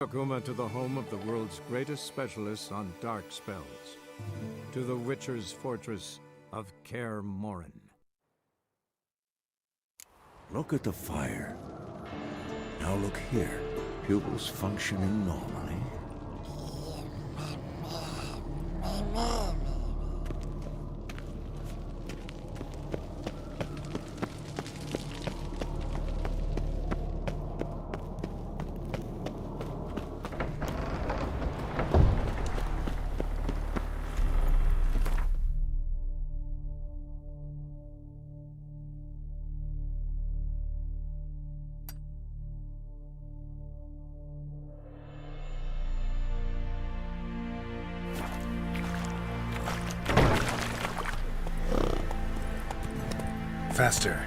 Akuma to the home of the world's greatest specialists on dark spells. To the Witcher's fortress of Kaer Morhen. Look at the fire. Now look here. Pupils functioning normally. Faster.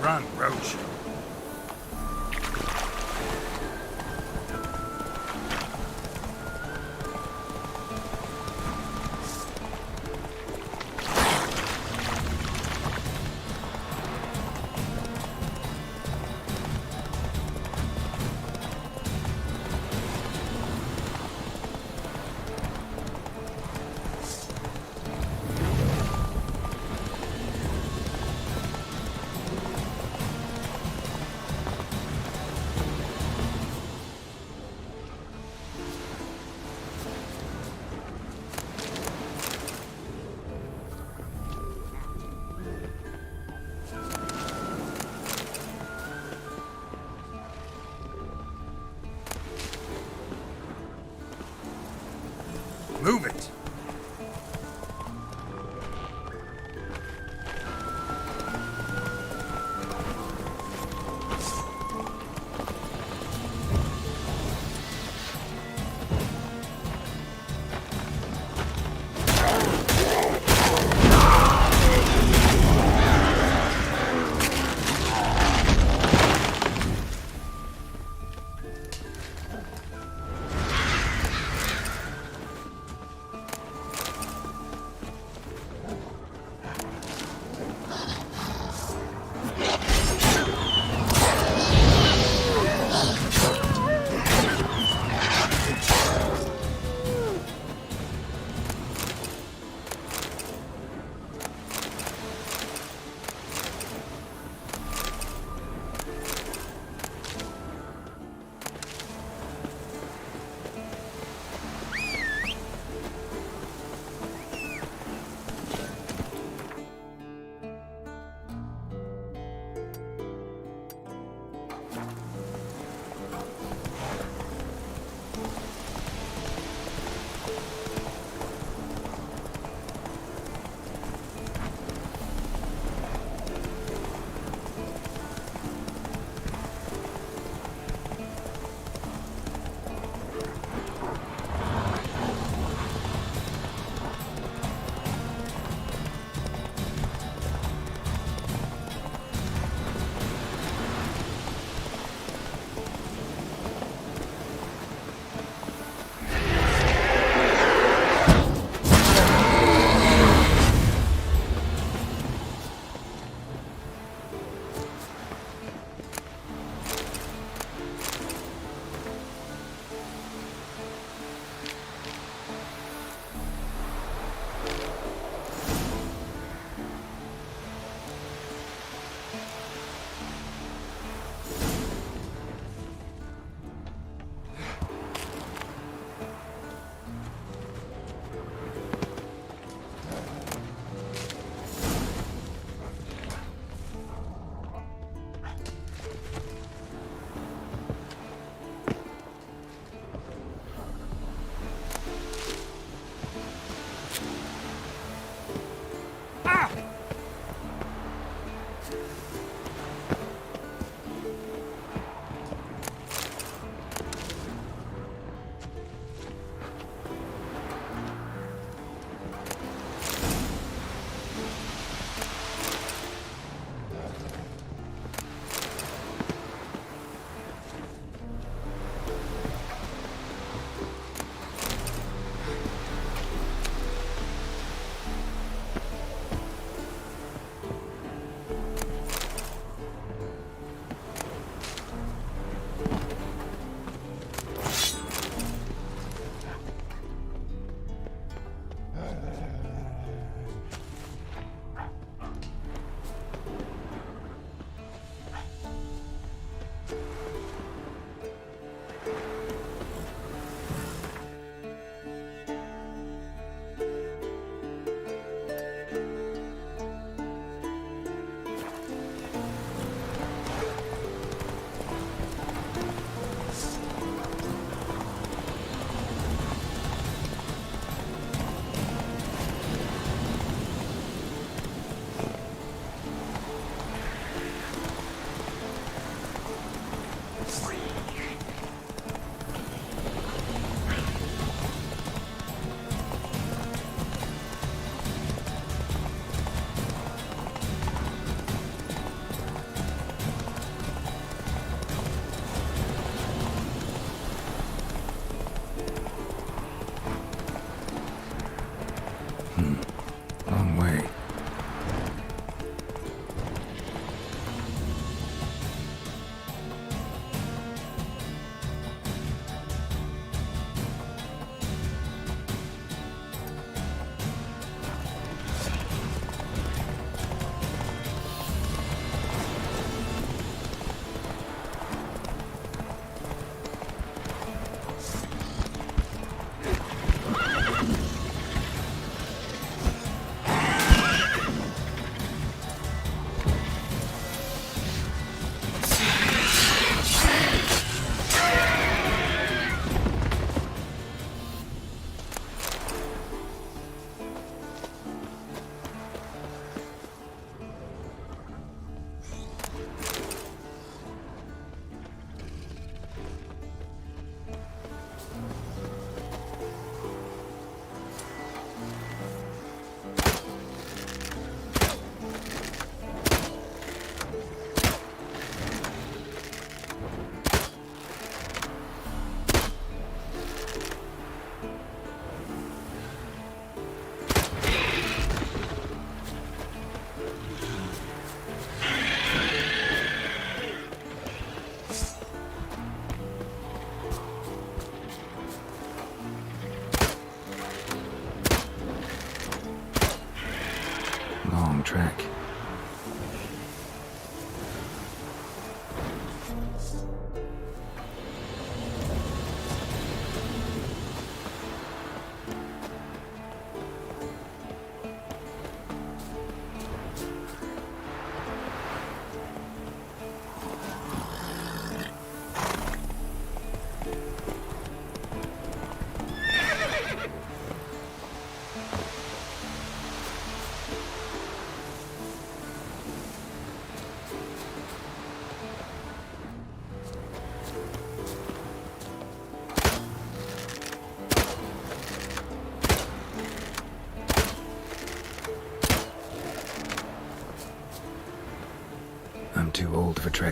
Run, Roach. Move it!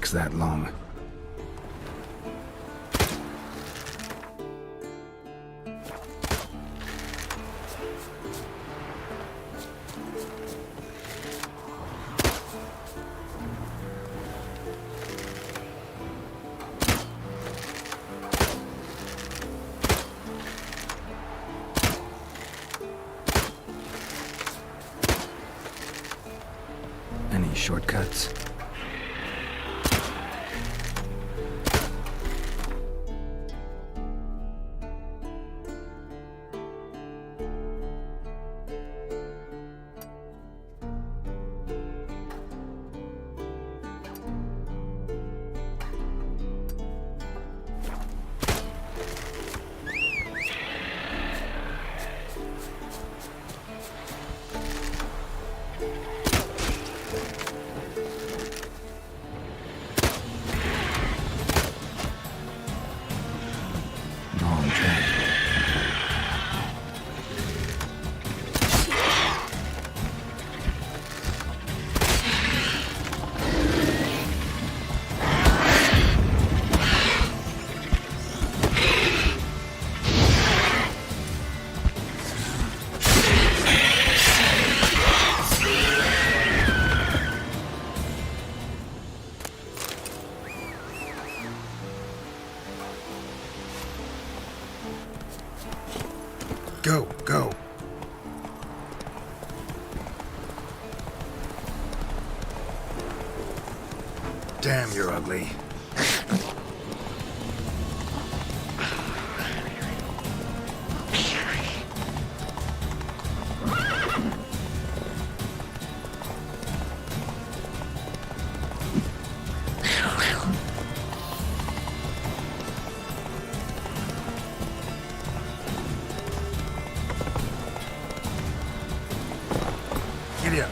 tracks that long. Any shortcuts? Wrong track. Go, go. Damn, you're ugly. Giddy up.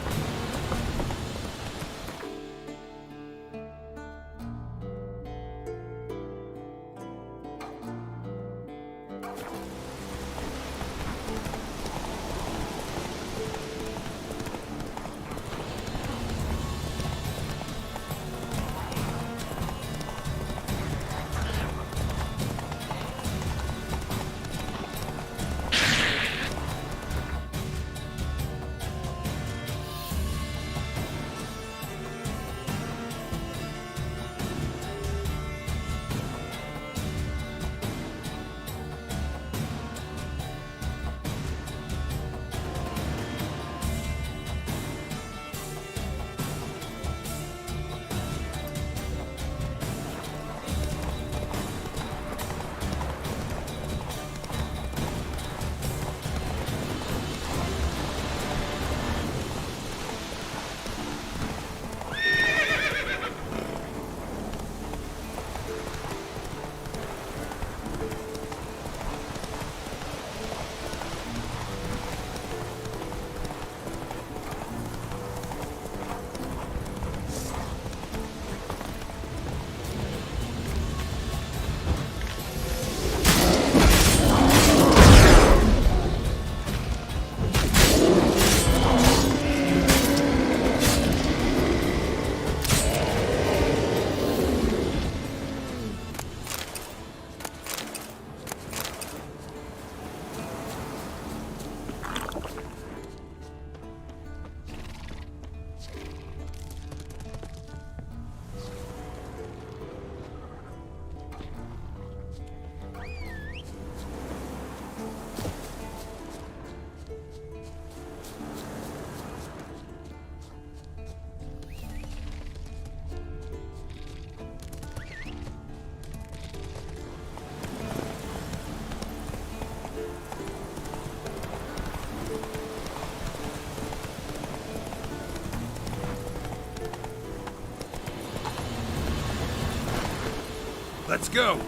Let's go.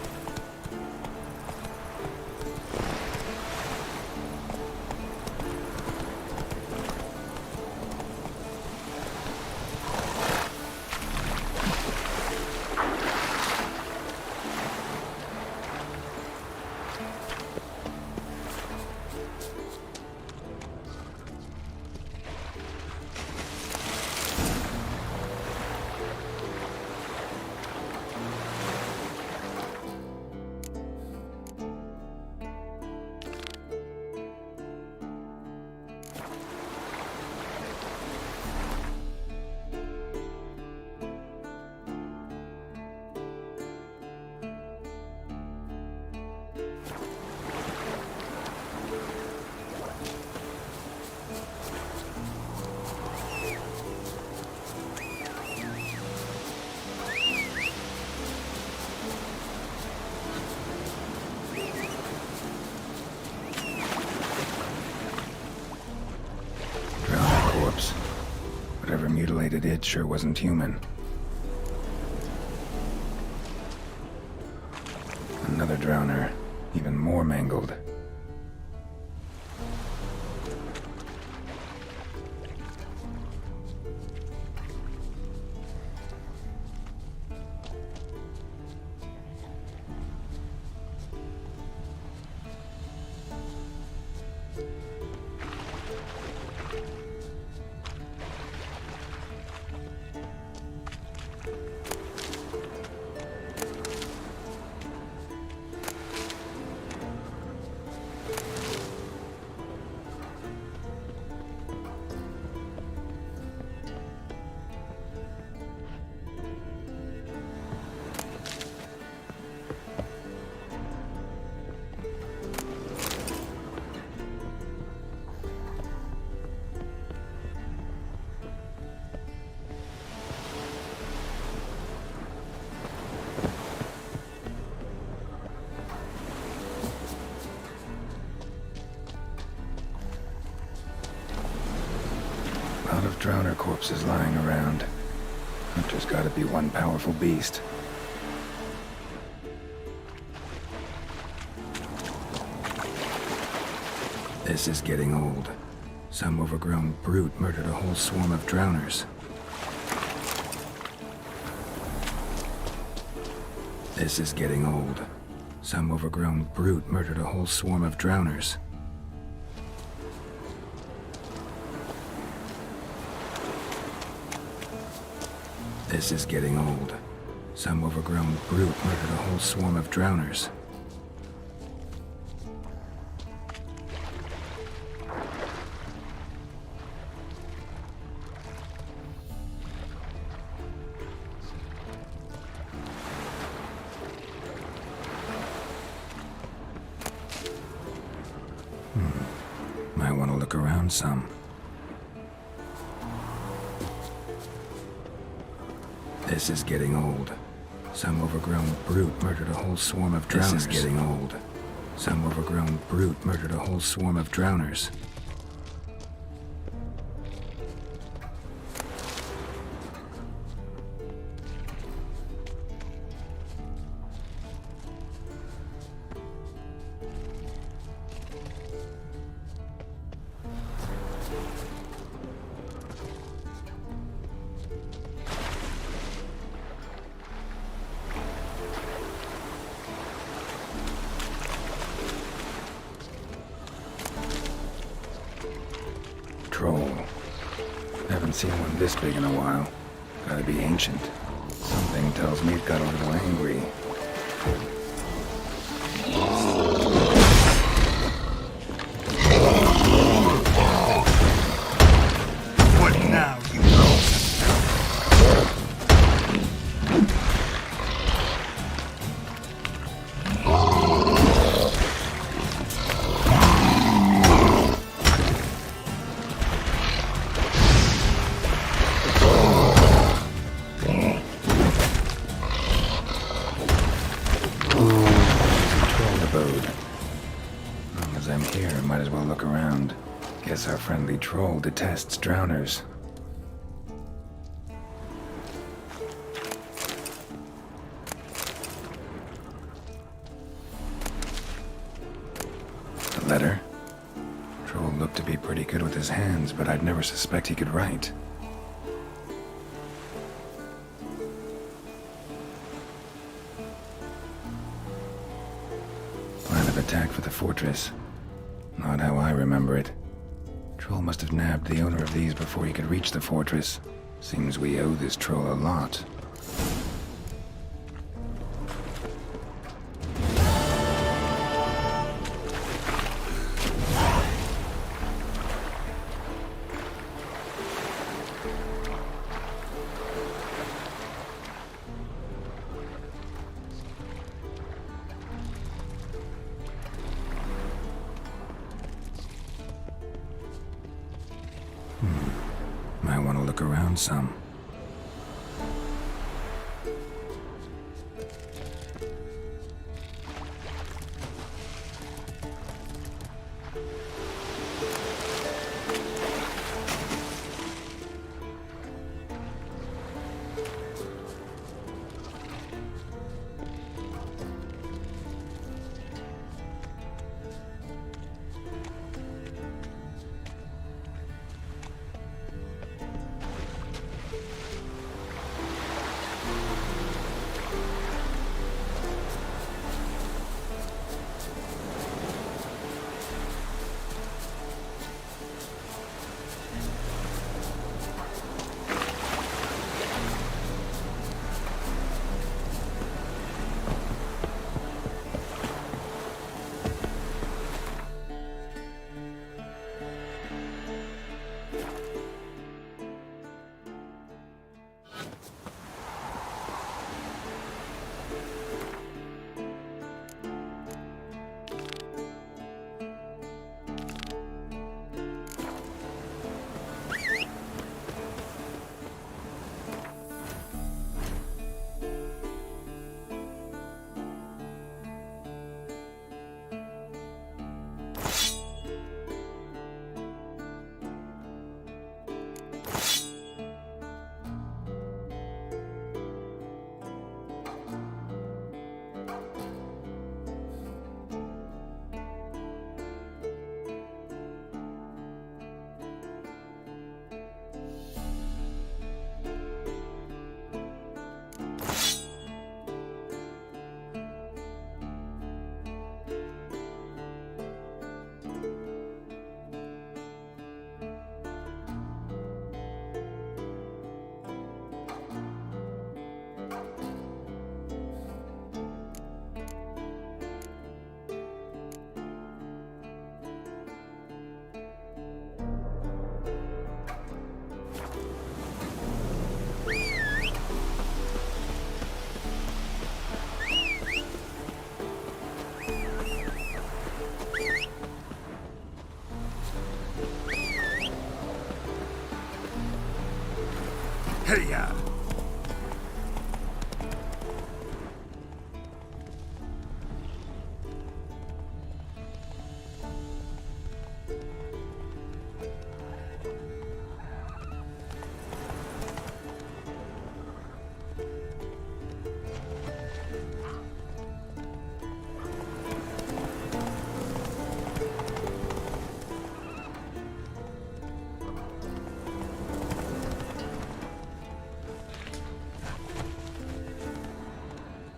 mutilated it sure wasn't human. Another drowner, even more mangled. A lot of drowner corpses lying around. There's gotta be one powerful beast. This is getting old. Some overgrown brute murdered a whole swarm of drowners. This is getting old. Some overgrown brute murdered a whole swarm of drowners. This is getting old. Some overgrown brute murdered a whole swarm of drowners. Might want to look around some. This is getting old. Some overgrown brute murdered a whole swarm of drowners. This is getting old. Some overgrown brute murdered a whole swarm of drowners. Troll. Haven't seen one this big in a while. Gotta be ancient. Something tells me it got a little angry. What now, you know? Long as I'm here, might as well look around. Guess our friendly troll detests drowners. The letter? Troll looked to be pretty good with his hands, but I'd never suspect he could write. Plan of attack for the fortress. Not how I remember it. Troll must have nabbed the owner of these before he could reach the fortress. Seems we owe this troll a lot. Might want to look around some. Hey-ya!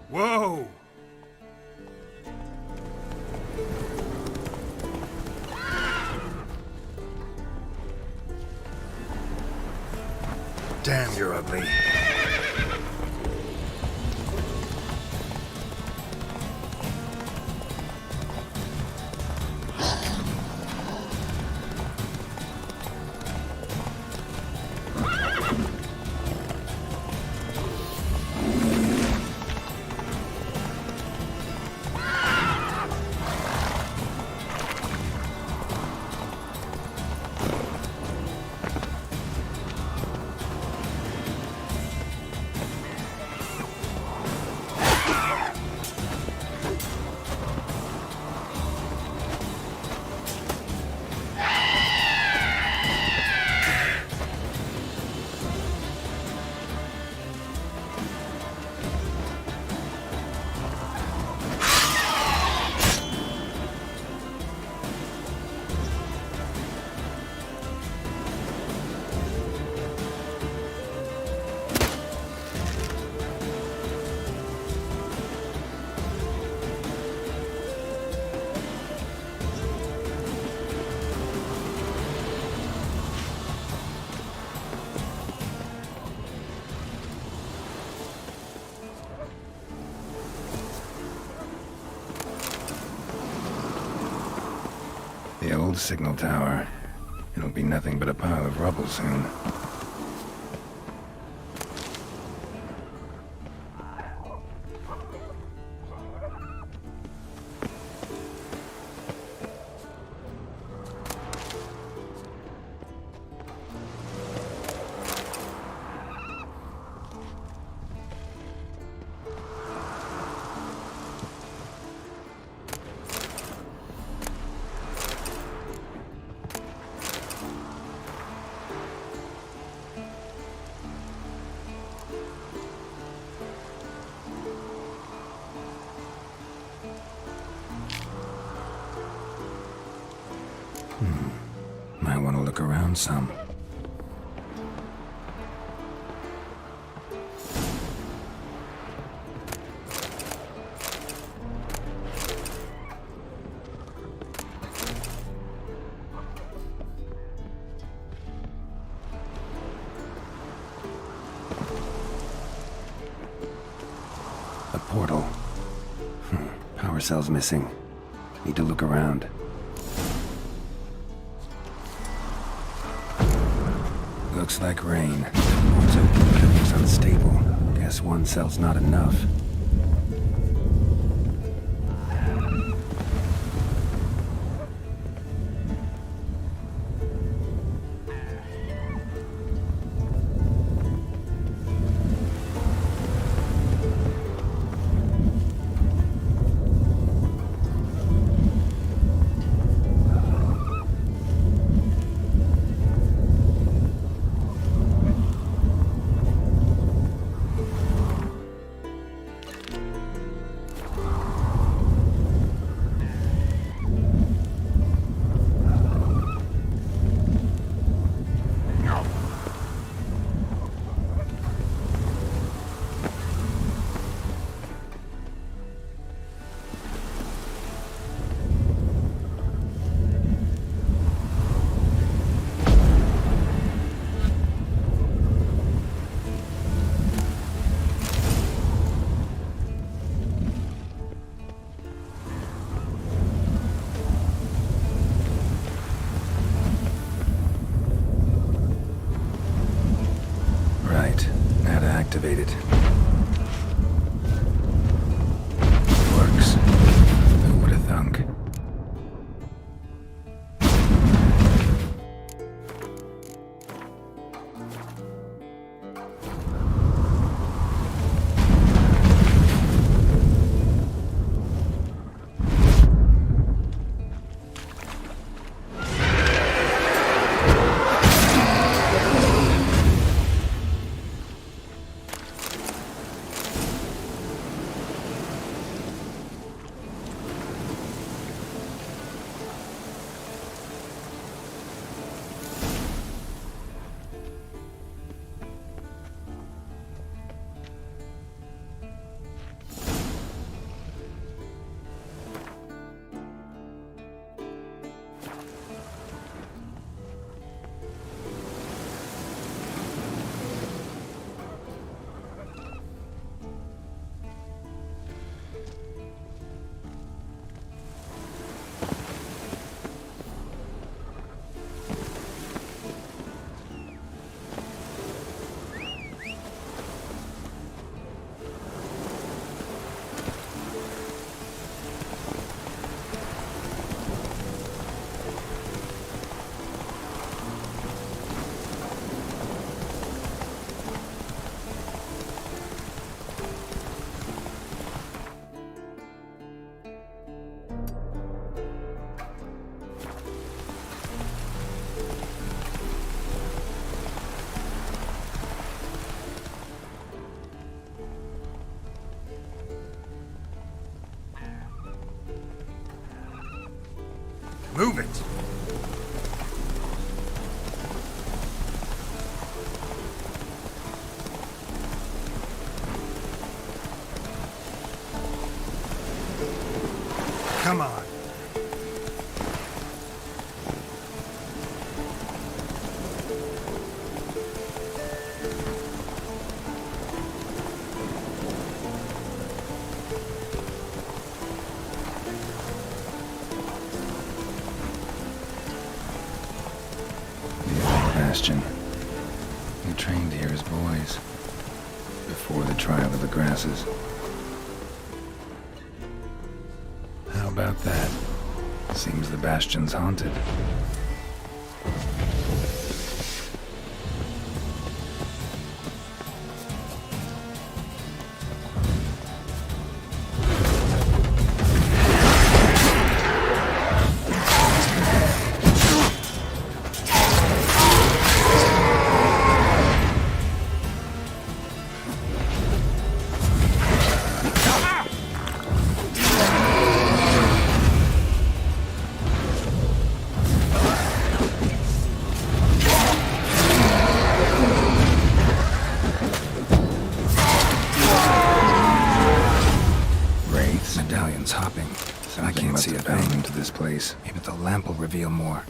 Whoa! Damn, you're ugly. The old signal tower. It'll be nothing but a pile of rubble soon. Might want to look around some. A portal. Power cell's missing. Need to look around. Looks like rain. Port's open, but it looks unstable. Guess one cell's not enough. Move it! Come on. Bastion. We trained here as boys, before the trial of the grasses. How about that? Seems the Bastion's haunted. Medallion's hopping. I can't see a thing into this place. Maybe the lamp will reveal more.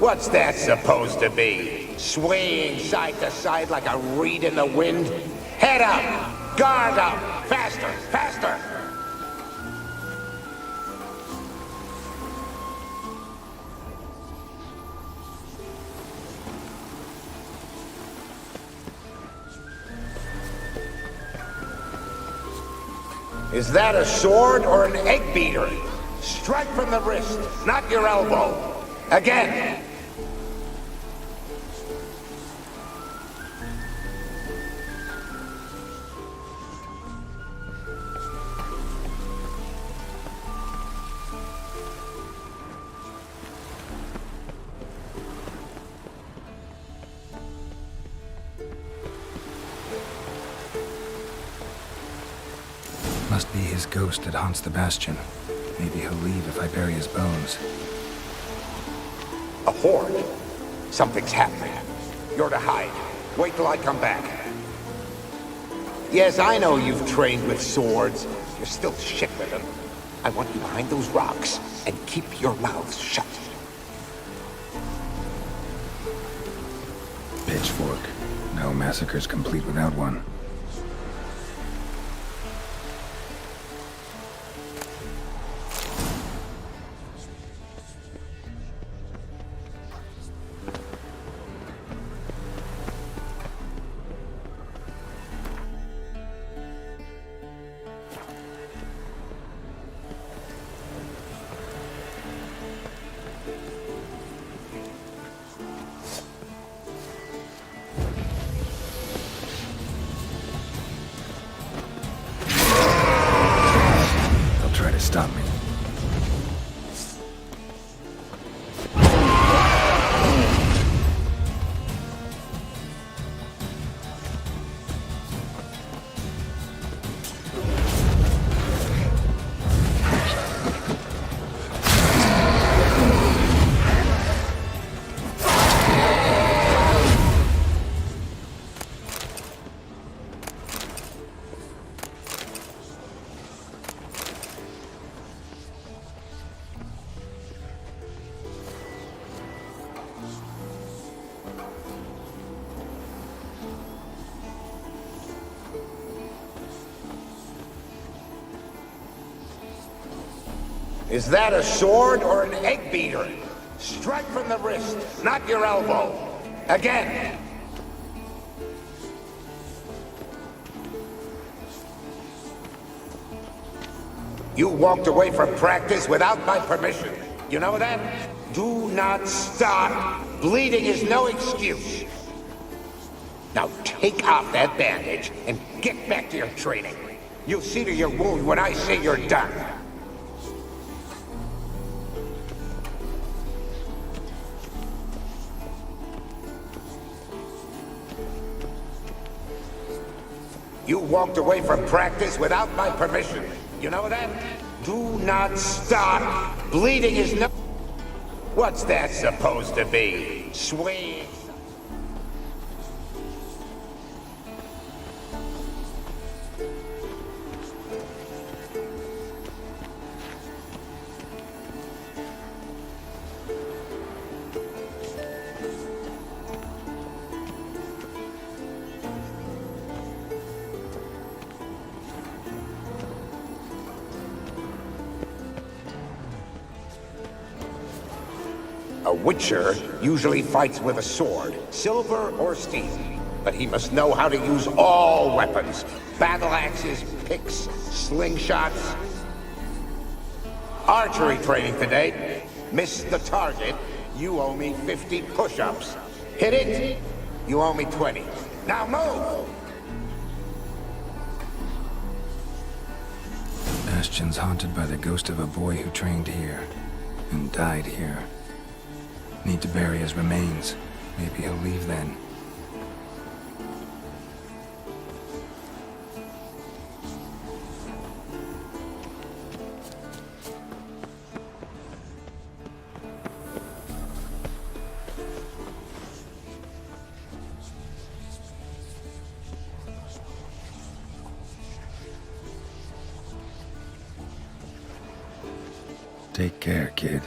What's that supposed to be? Swaying side to side like a reed in the wind? Head up! Guard up! Faster! Faster! Is that a sword or an egg beater? Strike from the wrist, not your elbow. Again! Must be his ghost that haunts the bastion. Maybe he'll leave if I bury his bones. A horde. Something's happening. You're to hide. Wait till I come back. Yes, I know you've trained with swords. You're still shit with them. I want you behind those rocks, and keep your mouths shut. Pitchfork. No massacre's complete without one. Stop me. Is that a sword or an egg beater? Strike from the wrist, not your elbow. Again! You walked away from practice without my permission. You know that? Do not stop. Bleeding is no excuse. Now take off that bandage and get back to your training. You'll see to your wound when I say you're done. You walked away from practice without my permission. You know that? Do not stop. Bleeding is no... What's that supposed to be? Swaying... A Witcher usually fights with a sword, silver or steel. But he must know how to use all weapons. Battle axes, picks, slingshots. Archery training today. Missed the target, you owe me 50 push-ups. Hit it, you owe me 20. Now move! Bastion's haunted by the ghost of a boy who trained here and died here. Need to bury his remains. Maybe he'll leave then. Take care, kid.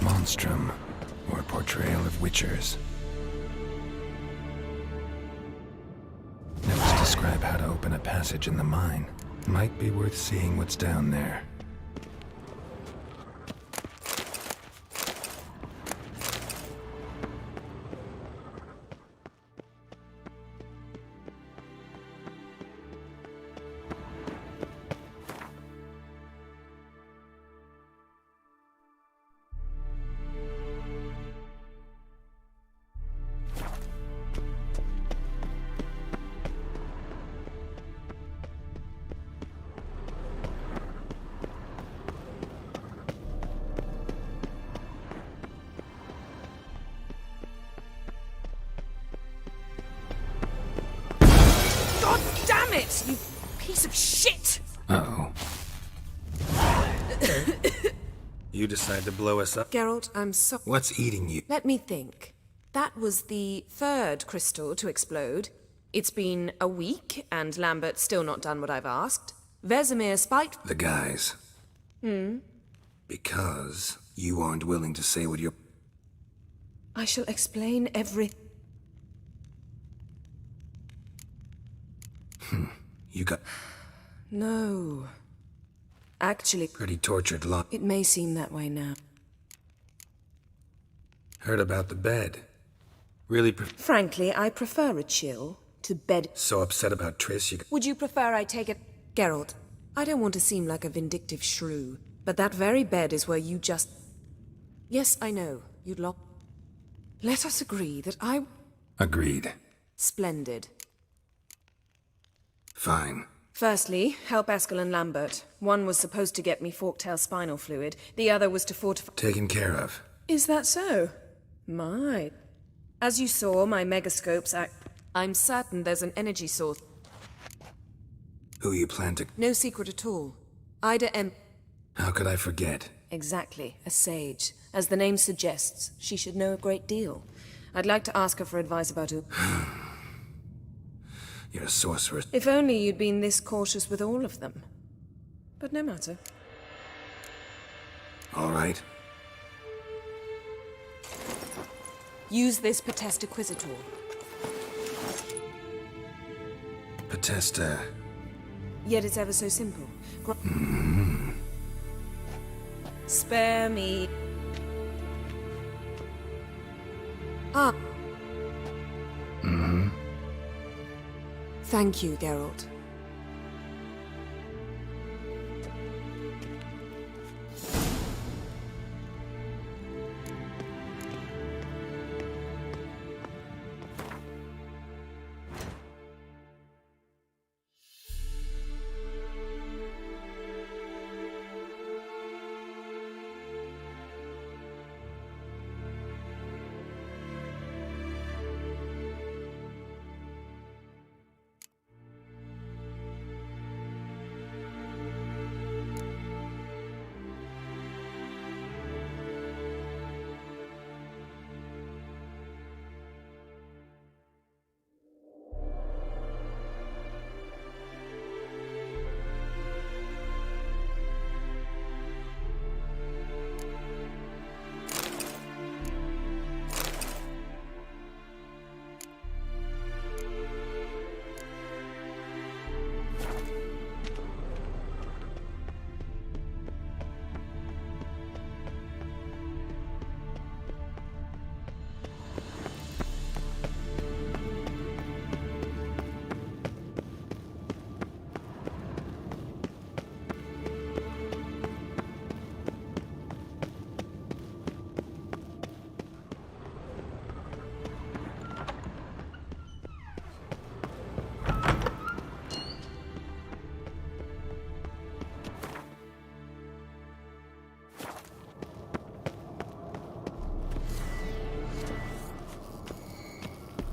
Monstrum, or portrayal of witchers. Notes describe how to open a passage in the mine. Might be worth seeing what's down there. God damn it, you piece of shit! Uh-oh. You decide to blow us up? Geralt, I'm so... What's eating you? Let me think. That was the third crystal to explode. It's been a week, and Lambert's still not done what I've asked. Vesemir spite... The guys. Because you aren't willing to say what you're... I shall explain everything. You got No. Actually, pretty tortured lot. it may seem that way now. Heard about the bed. Really Frankly, I prefer a chill to bed. so upset about Triss you... Would you prefer I take it... Geralt, I don't want to seem like a vindictive shrew, but that very bed is where you just... Yes, I know, you'd lock... Let us agree that I... Agreed. Splendid. Fine. Firstly, help Eskel and Lambert. One was supposed to get me forktail spinal fluid, the other was to fortify... Taken care of. Is that so? My. As you saw, my megascopes act... I'm certain there's an energy source. Who you plan to... No secret at all. Ida M... How could I forget? Exactly, a sage. As the name suggests, she should know a great deal. I'd like to ask her for advice about who... You're a sorceress. If only you'd been this cautious with all of them. But no matter. All right. Use this Potesta Quisitor. Potesta. Yet it's ever so simple. Spare me. Ah. Thank you, Geralt.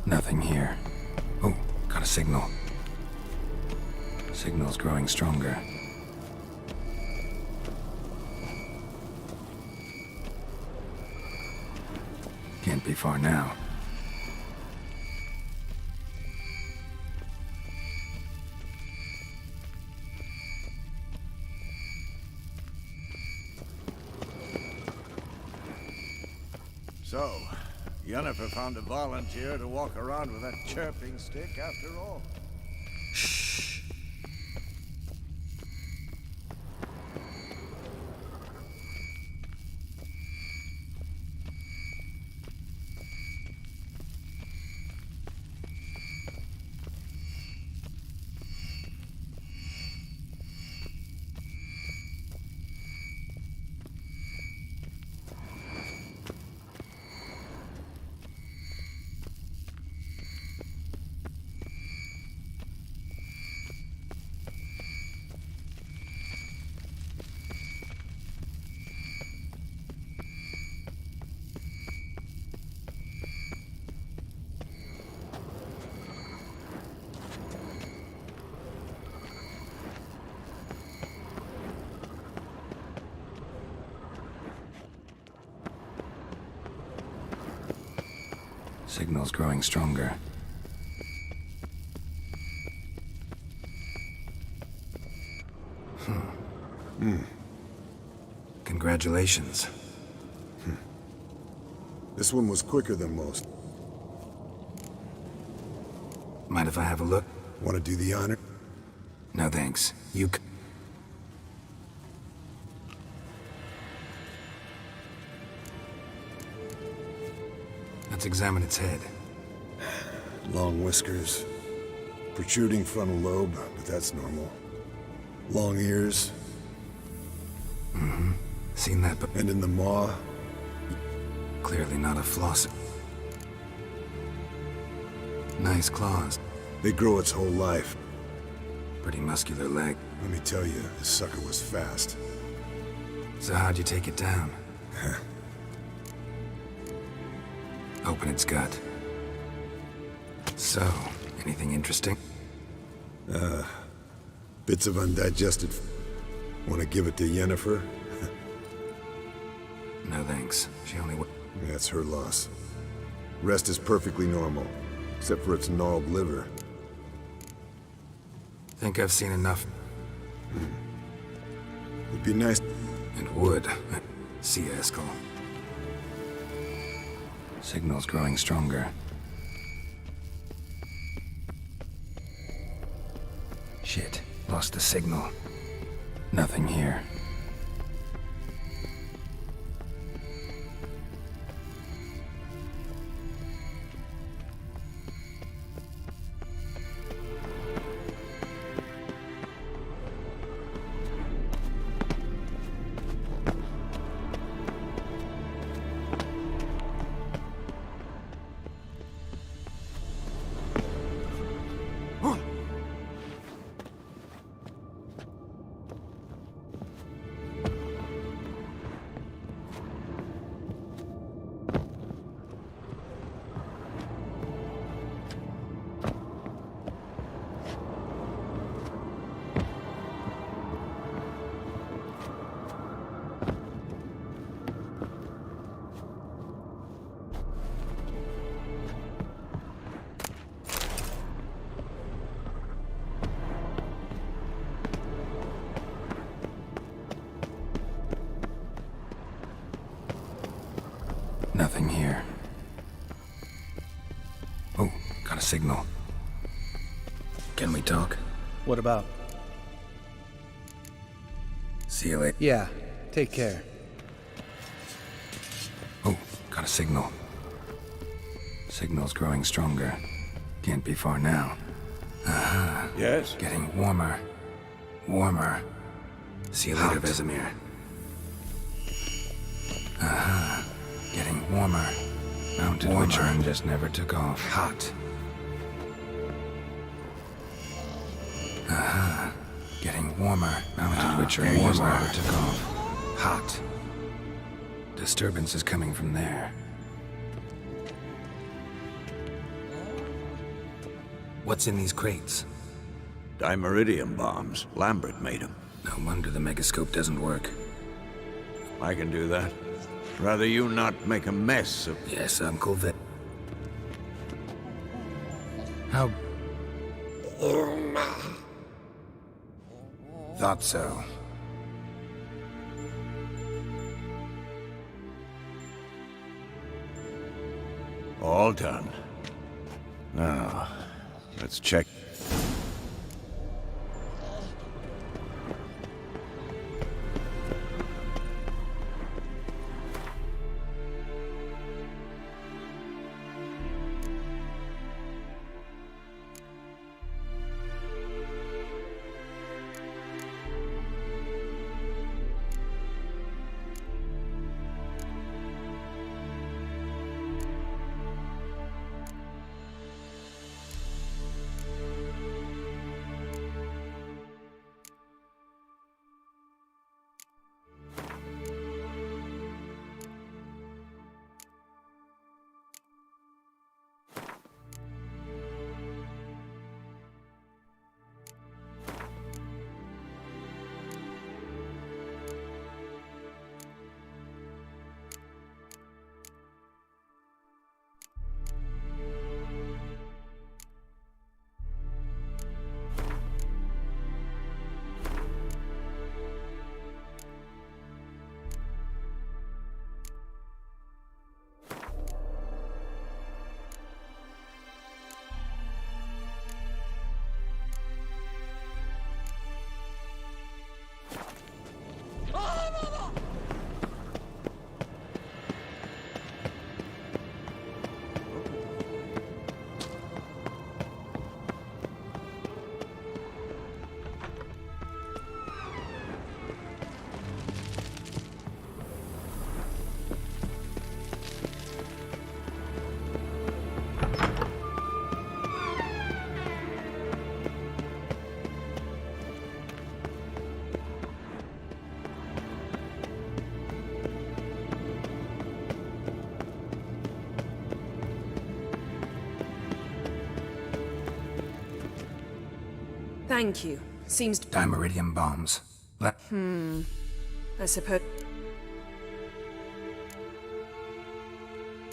Nothing here. Oh, got a signal. Signal's growing stronger. Can't be far now. So, Yennefer found a volunteer to walk around with that chirping stick after all. Signal's growing stronger. Congratulations. This one was quicker than most. Mind if I have a look? Want to do the honor? No thanks. You Let's examine its head. Long whiskers. Protruding frontal lobe, but that's normal. Long ears. Seen that, but And in the maw, clearly not a floss. Nice claws. they grow its whole life. Pretty muscular leg. Let me tell you, this sucker was fast. So how'd you take it down? Open its gut. So, anything interesting? Bits of undigested. Want to give it to Yennefer? No thanks. She only That's her loss. Rest is perfectly normal, except for its gnarled liver. think I've seen enough. It'd be nice. And would. See ya, Eskel. Signal's growing stronger. Shit. Lost the signal. Nothing here. Nothing here. Oh, got a signal. Can we talk? What about? See you later. Yeah, take care. Oh, got a signal. Signal's growing stronger. Can't be far now. Yes? Getting warmer. Warmer. See you later, Vesemir. Getting warmer. Mounted Witcher and just never took off. Hot. Getting warmer. Mounted Witcher and just never took off. Hot. Disturbance is coming from there. What's in these crates? Dimeridium bombs. Lambert made them. No wonder the megascope doesn't work. I can do that. Rather you not make a mess of... Yes, Uncle Ve... How... Thought so. All done. Now, let's check. Thank you. Seems... Dimeridium bombs. I suppose...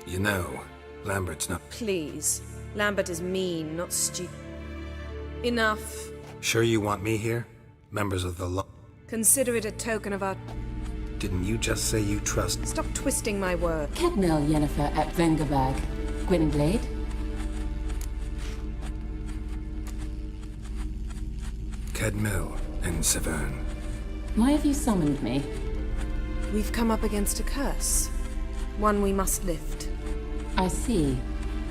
You know, Lambert's not... Please. Lambert is mean, not stupid. Enough. Sure you want me here? Members of the law... Consider it a token of our... Didn't you just say you trust... Stop twisting my word. Kednel Yennefer at Vengerberg. Gwynblade. Kedmil and Severn. Why have you summoned me? We've come up against a curse. One we must lift. I see.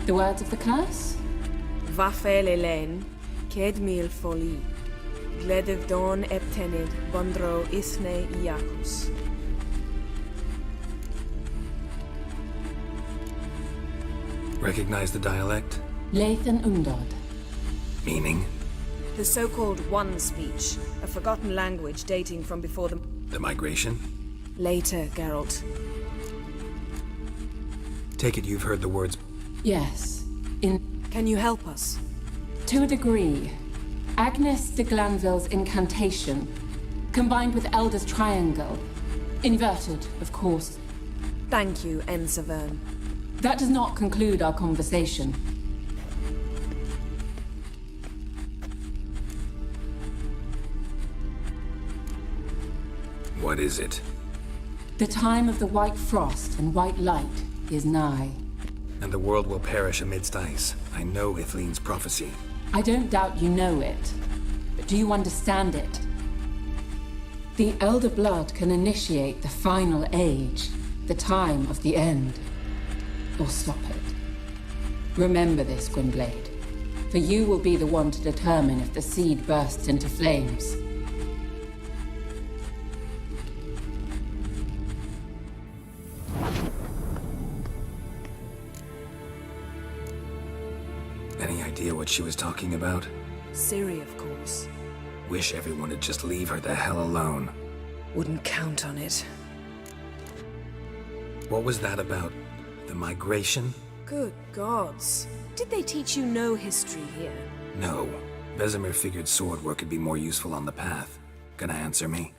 The words of the curse? Vafel Elen, Kedmil Foli, Gledev Don Eptenid, Bondro Ithne Iacus. Recognize the dialect? Lathan Undod. Meaning? The so-called One speech, a forgotten language dating from before the... The migration? Later, Geralt. Take it you've heard the words... Yes. Can you help us? To a degree. Agnes de Glanville's incantation, combined with Elder's triangle. Inverted, of course. Thank you, Severn. That does not conclude our conversation. What is it? The time of the white frost and white light is nigh. And the world will perish amidst ice. I know Ithleen's prophecy. I don't doubt you know it. But do you understand it? The Elder Blood can initiate the final age, the time of the end. Or stop it. Remember this, Gwynblade. For you will be the one to determine if the seed bursts into flames. Any idea what she was talking about? Ciri, of course. Wish everyone would just leave her the hell alone. Wouldn't count on it. What was that about? The migration? Good gods. Did they teach you no history here? No. Vesemir figured sword work could be more useful on the path. Gonna answer me?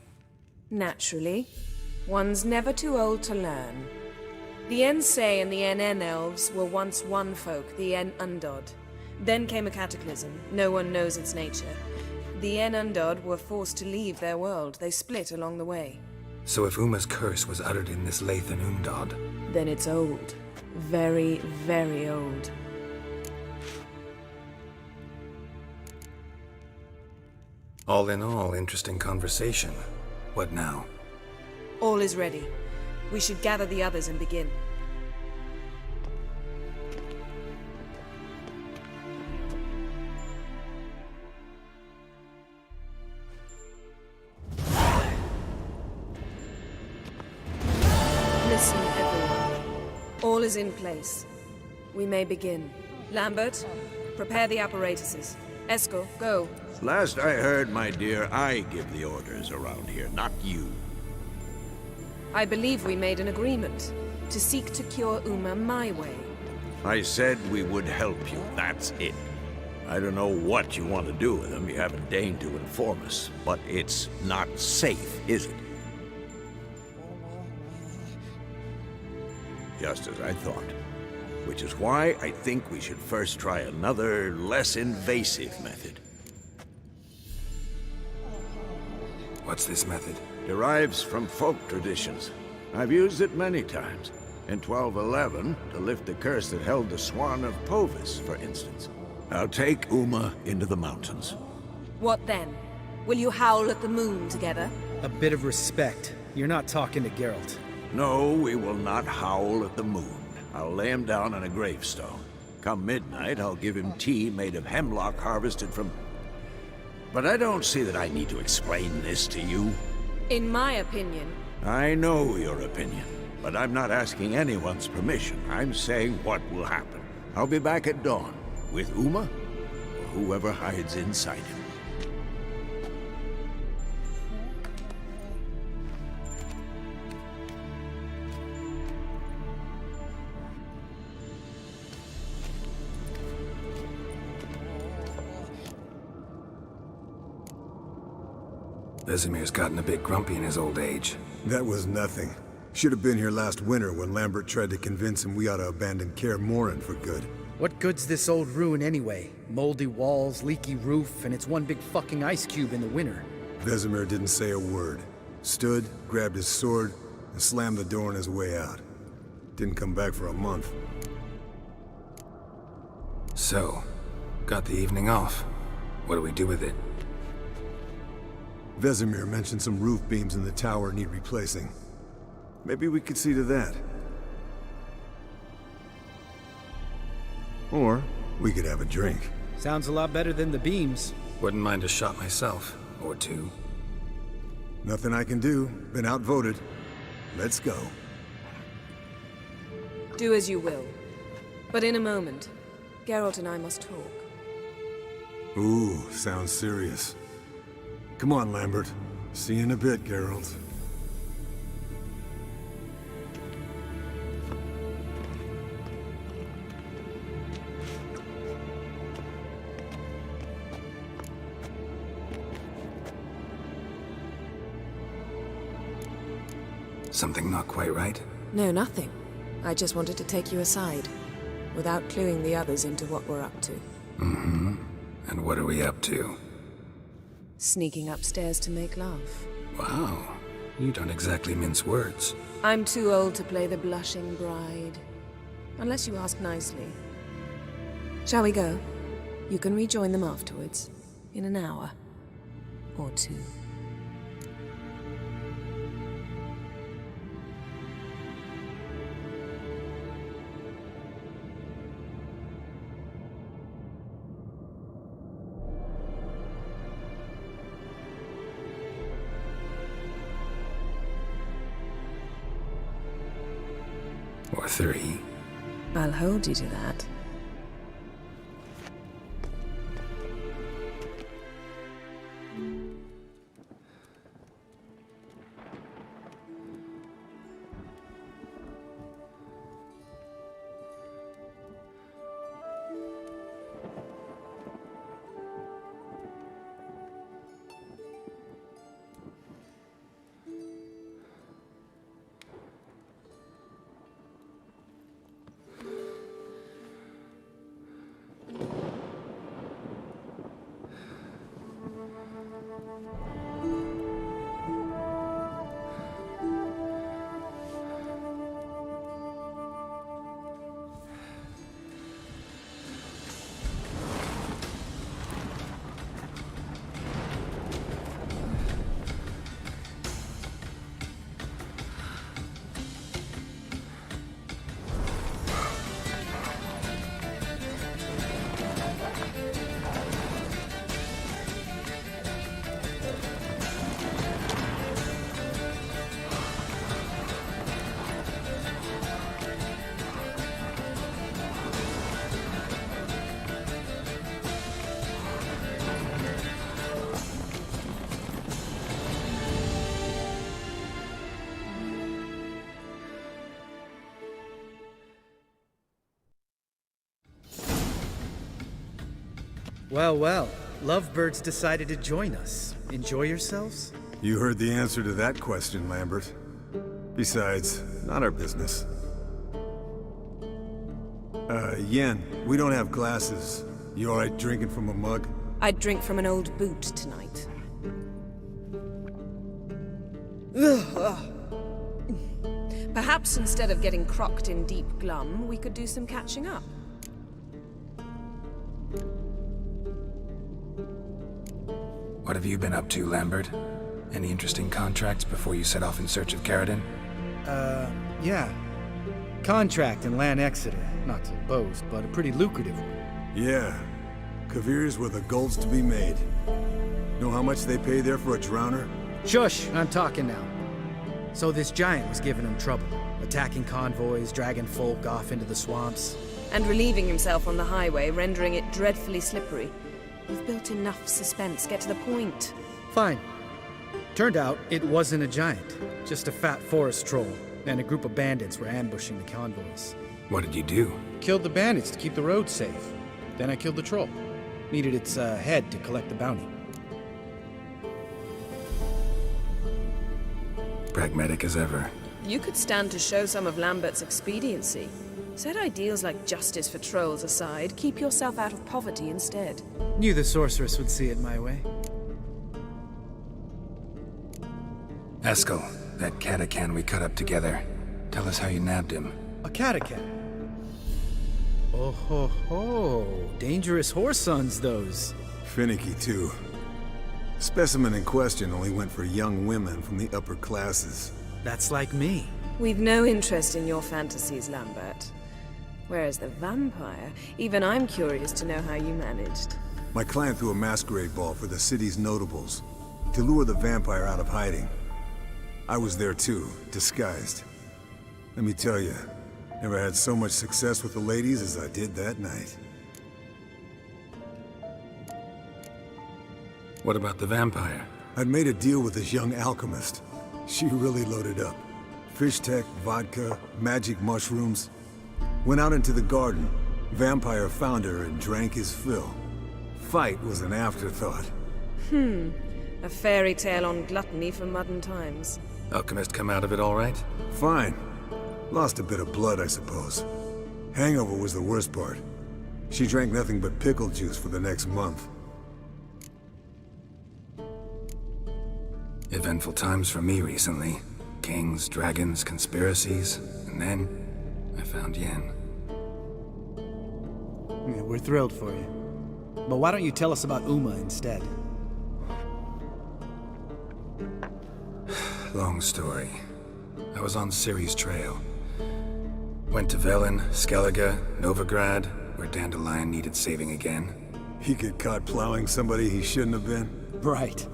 Naturally. One's never too old to learn. The Ensei and the NN elves were once one folk, the En Undod. Then came a cataclysm. No one knows its nature. The En Undod were forced to leave their world. They split along the way. So if Uma's curse was uttered in this Lathan Undod... Then it's old. Very, very old. All in all, interesting conversation. What now? All is ready. We should gather the others and begin. Listen, everyone. All is in place. We may begin. Lambert, prepare the apparatuses. Eskel, go. Last I heard, my dear, I give the orders around here, not you. I believe we made an agreement to seek to cure Uma my way. I said we would help you, that's it. I don't know what you want to do with him, you haven't deigned to inform us, but it's not safe, is it? Just as I thought. Which is why I think we should first try another, less invasive method. What's this method? Derives from folk traditions. I've used it many times. In 1211, to lift the curse that held the Swan of Povis, for instance. I'll take Uma into the mountains. What then? Will you howl at the moon together? A bit of respect. You're not talking to Geralt. No, we will not howl at the moon. I'll lay him down on a gravestone. Come midnight, I'll give him tea made of hemlock harvested from... But I don't see that I need to explain this to you. In my opinion... I know your opinion, but I'm not asking anyone's permission. I'm saying what will happen. I'll be back at dawn, with Uma, or whoever hides inside him. Vesemir's gotten a bit grumpy in his old age. That was nothing. Should have been here last winter when Lambert tried to convince him we ought to abandon Kaer Morhen for good. What good's this old ruin anyway? Moldy walls, leaky roof, and it's one big fucking ice cube in the winter. Vesemir didn't say a word. Stood, grabbed his sword, and slammed the door on his way out. Didn't come back for a month. So, got the evening off. What do we do with it? Vesemir mentioned some roof beams in the tower need replacing. Maybe we could see to that. Or we could have a drink. Sounds a lot better than the beams. Wouldn't mind a shot myself, or two. Nothing I can do. Been outvoted. Let's go. Do as you will. But in a moment, Geralt and I must talk. Ooh, sounds serious. Come on, Lambert. See you in a bit, Geralt. Something not quite right? No, nothing. I just wanted to take you aside, without cluing the others into what we're up to. Mm-hmm. And what are we up to? Sneaking upstairs to make love. Wow. You don't exactly mince words. I'm too old to play the blushing bride. Unless you ask nicely. Shall we go? You can rejoin them afterwards. In an hour. Or two. Or three. I'll hold you to that. Well, well. Lovebirds decided to join us. Enjoy yourselves? You heard the answer to that question, Lambert. Besides, not our business. Yen, we don't have glasses. You alright drinking from a mug? I'd drink from an old boot tonight. Perhaps instead of getting crocked in deep glum, we could do some catching up. What have you been up to, Lambert? Any interesting contracts before you set off in search of Carradine? Yeah. Contract in Lan Exeter. Not to boast, but a pretty lucrative one. Yeah. Kavir's where the gold's to be made. Know how much they pay there for a drowner? Shush! I'm talking now. So this giant was giving him trouble. Attacking convoys, dragging folk off into the swamps. And relieving himself on the highway, rendering it dreadfully slippery. You've built enough suspense. Get to the point. Fine. Turned out, it wasn't a giant. Just a fat forest troll. And a group of bandits were ambushing the convoys. What did you do? Killed the bandits to keep the roads safe. Then I killed the troll. Needed its head to collect the bounty. Pragmatic as ever. You could stand to show some of Lambert's expediency. Set ideals like justice for trolls aside, keep yourself out of poverty instead. Knew the sorceress would see it my way. Eskel, that catacan we cut up together. Tell us how you nabbed him. A catacan? Oh ho ho. Dangerous horse sons, those. Finicky, too. Specimen in question only went for young women from the upper classes. That's like me. We've no interest in your fantasies, Lambert. Whereas the vampire, even I'm curious to know how you managed. My client threw a masquerade ball for the city's notables, to lure the vampire out of hiding. I was there too, disguised. Let me tell you, never had so much success with the ladies as I did that night. What about the vampire? I'd made a deal with this young alchemist. She really loaded up. Fish tech, vodka, magic mushrooms. Went out into the garden. Vampire found her and drank his fill. Fight was an afterthought. A fairy tale on gluttony for modern times. Alchemist come out of it all right? Fine. Lost a bit of blood, I suppose. Hangover was the worst part. She drank nothing but pickle juice for the next month. Eventful times for me recently. Kings, dragons, conspiracies, and then I found Yen. Yeah, we're thrilled for you. But why don't you tell us about Uma instead? Long story. I was on Ciri's trail. Went to Velen, Skellige, Novigrad, where Dandelion needed saving again. He get caught plowing somebody he shouldn't have been? Right.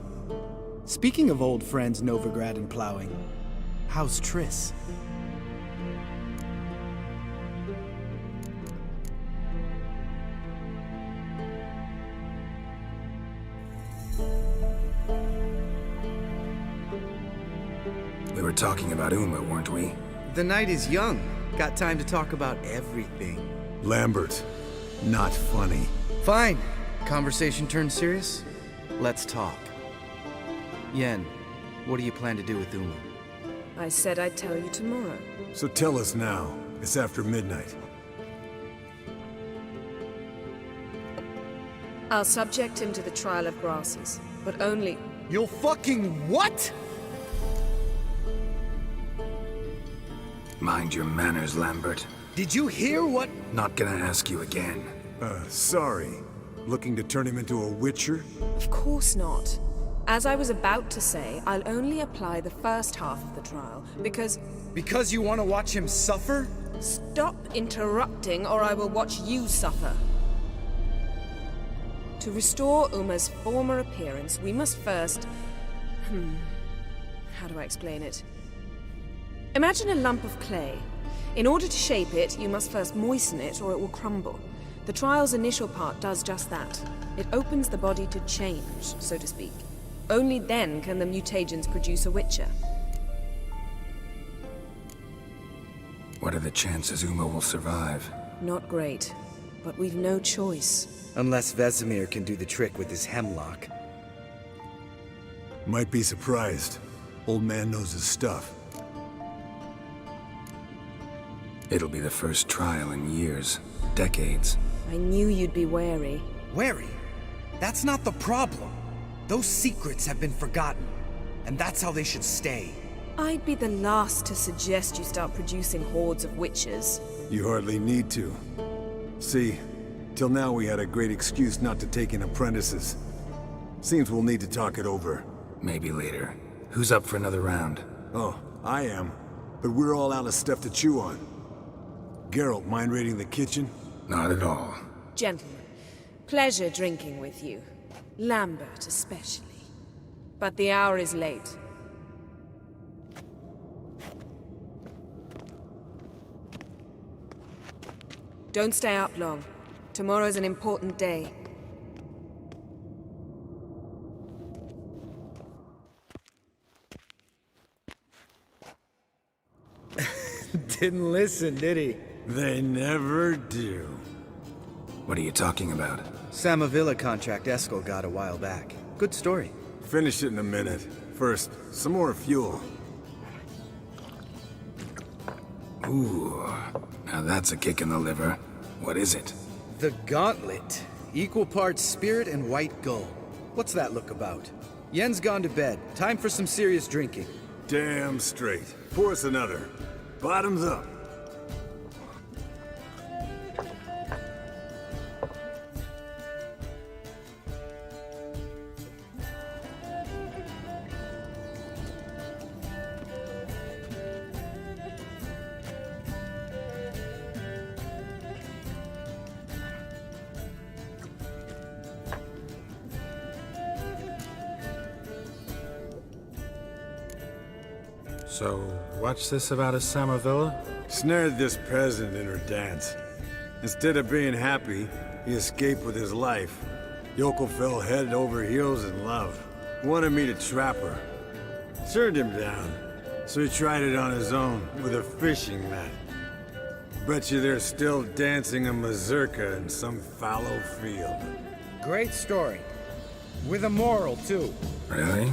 Speaking of old friends Novigrad and plowing, how's Triss? We were talking about Uma, weren't we? The night is young. Got time to talk about everything. Lambert, not funny. Fine. Conversation turned serious? Let's talk. Yen, what do you plan to do with Uma? I said I'd tell you tomorrow. So tell us now. It's after midnight. I'll subject him to the trial of grasses, but only... You'll fucking what? Mind your manners, Lambert. Did you hear what? Not gonna ask you again. Sorry. Looking to turn him into a witcher? Of course not. As I was about to say, I'll only apply the first half of the trial, because... Because you want to watch him suffer? Stop interrupting, or I will watch you suffer. To restore Uma's former appearance, we must first... How do I explain it? Imagine a lump of clay. In order to shape it, you must first moisten it, or it will crumble. The trial's initial part does just that. It opens the body to change, so to speak. Only then can the mutagens produce a witcher. What are the chances Uma will survive? Not great. but we've no choice. Unless Vesemir can do the trick with his hemlock. Might be surprised. Old man knows his stuff. It'll be the first trial in years, decades. I knew you'd be wary. Wary? That's not the problem. Those secrets have been forgotten, and that's how they should stay. I'd be the last to suggest you start producing hordes of witches. You hardly need to. See, till now we had a great excuse not to take in apprentices. Seems we'll need to talk it over. Maybe later. Who's up for another round? Oh, I am. But we're all out of stuff to chew on. Geralt, mind raiding the kitchen? Not at all. Gentlemen, pleasure drinking with you. Lambert especially. But the hour is late. Don't stay up long. Tomorrow's an important day. Didn't listen, did he? They never do. What are you talking about? Samavilla contract Eskel got a while back. Good story. Finish it in a minute. First, some more fuel. Ooh, now that's a kick in the liver. What is it? The Gauntlet. Equal parts spirit and white gull. What's that look about? Yen's gone to bed. Time for some serious drinking. Damn straight. Pour us another. Bottoms up. So, what's this about a Samavilla? Snared this peasant in her dance. Instead of being happy, he escaped with his life. Yoko fell head over heels in love. Wanted me to trap her. Turned him down, so he tried it on his own with a fishing net. Bet you they're still dancing a mazurka in some fallow field. Great story. With a moral, too. Really?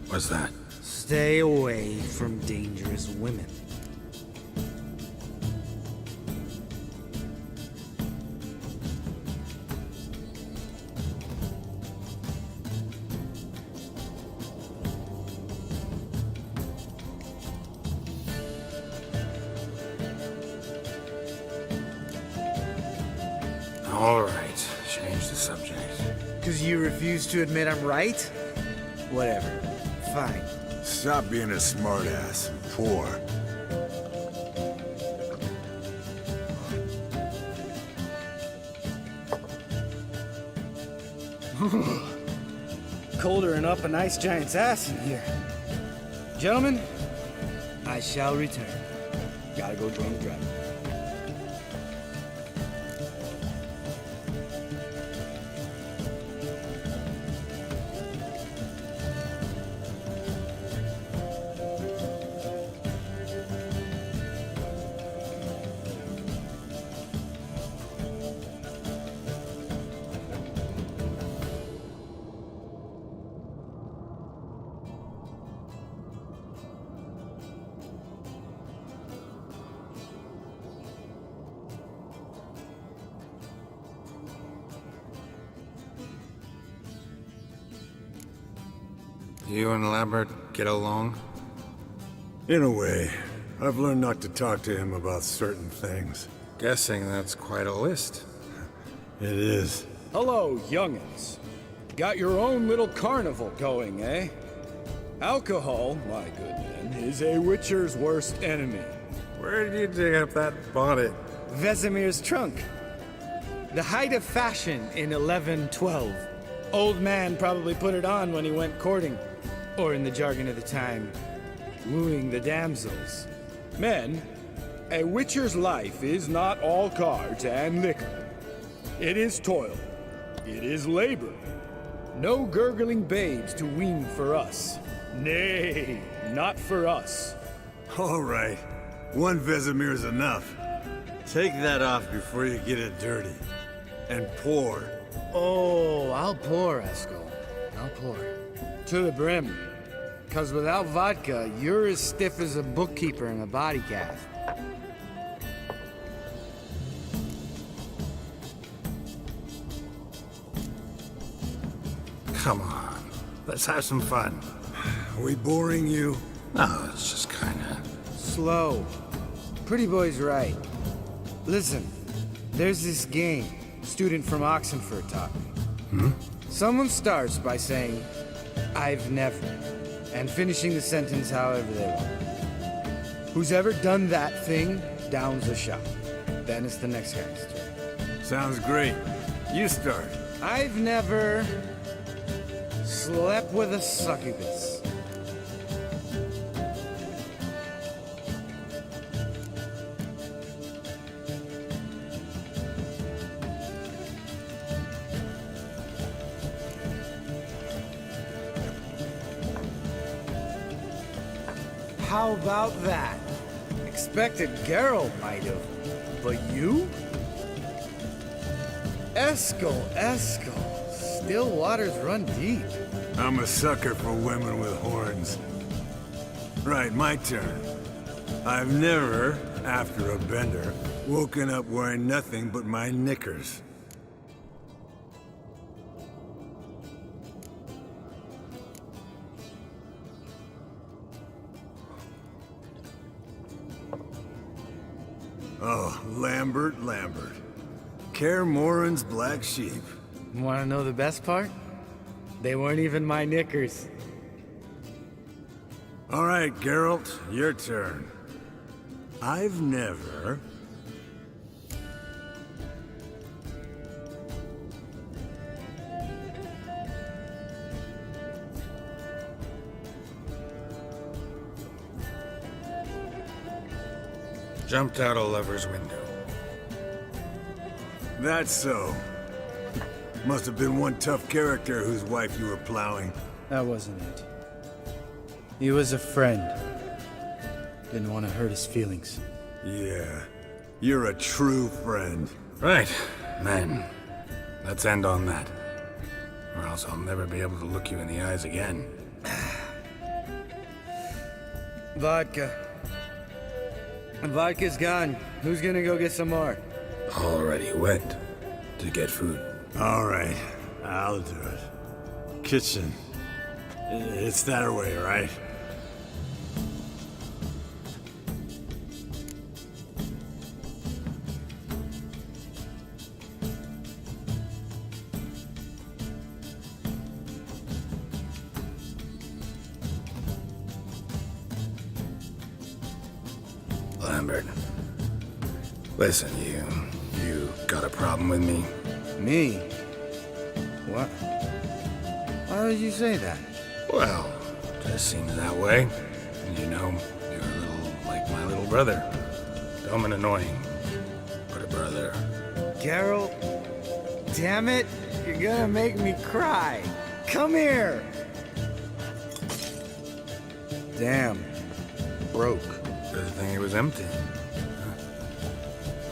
What's that? Stay away from dangerous women. All right, change the subject. 'Cause you refuse to admit I'm right? Whatever. Fine. Stop being a smartass and pour. Colder than up a nice giant's ass in here. Gentlemen, I shall return. Gotta go join the dragon. You and Lambert get along? In a way. I've learned not to talk to him about certain things. Guessing that's quite a list. It is. Hello, young'uns. Got your own little carnival going, eh? Alcohol, my good men, is a witcher's worst enemy. Where did you dig up that bonnet? Vesemir's trunk. The height of fashion in 1112. Old man probably put it on when he went courting. Or in the jargon of the time, wooing the damsels. Men, a witcher's life is not all cards and liquor. It is toil. It is labor. No gurgling babes to wean for us. Nay, not for us. All right. One Vesemir's enough. Take that off before you get it dirty. And pour. Oh, I'll pour, Eskel. I'll pour. To the brim. Cause without vodka, you're as stiff as a bookkeeper in a body cast. Come on. Let's have some fun. Are we boring you? No, it's just kinda... Slow. Pretty boy's right. Listen, there's this game student from Oxenford taught me. Someone starts by saying, I've never, and finishing the sentence however they want. Who's ever done that thing downs a shot. Then it's the next guy's turn. Sounds great. You start. I've never slept with a succubus. How about that? Expected Geralt might have, but you? Eskel. Still waters run deep. I'm a sucker for women with horns. Right, my turn. I've never, after a bender, woken up wearing nothing but my knickers. Oh, Lambert. Kaer Morhen's black sheep. Want to know the best part? They weren't even my knickers. All right, Geralt, your turn. I've never... Jumped out a lover's window. That's so. Must have been one tough character whose wife you were plowing. That wasn't it. He was a friend. Didn't want to hurt his feelings. Yeah, you're a true friend. Right, then. Let's end on that. Or else I'll never be able to look you in the eyes again. Vodka. Vodka's gone. Who's gonna go get some more? Already went to get food. All right, I'll do it. Kitchen. It's that way, right? Lambert. Listen, you got a problem with me? Me? What? Why would you say that? Well, just seems that way. And you know, you're a little like my little brother. Dumb and annoying, but a brother. Geralt, damn it, you're gonna make me cry. Come here. Damn, broke. Good thing it was empty.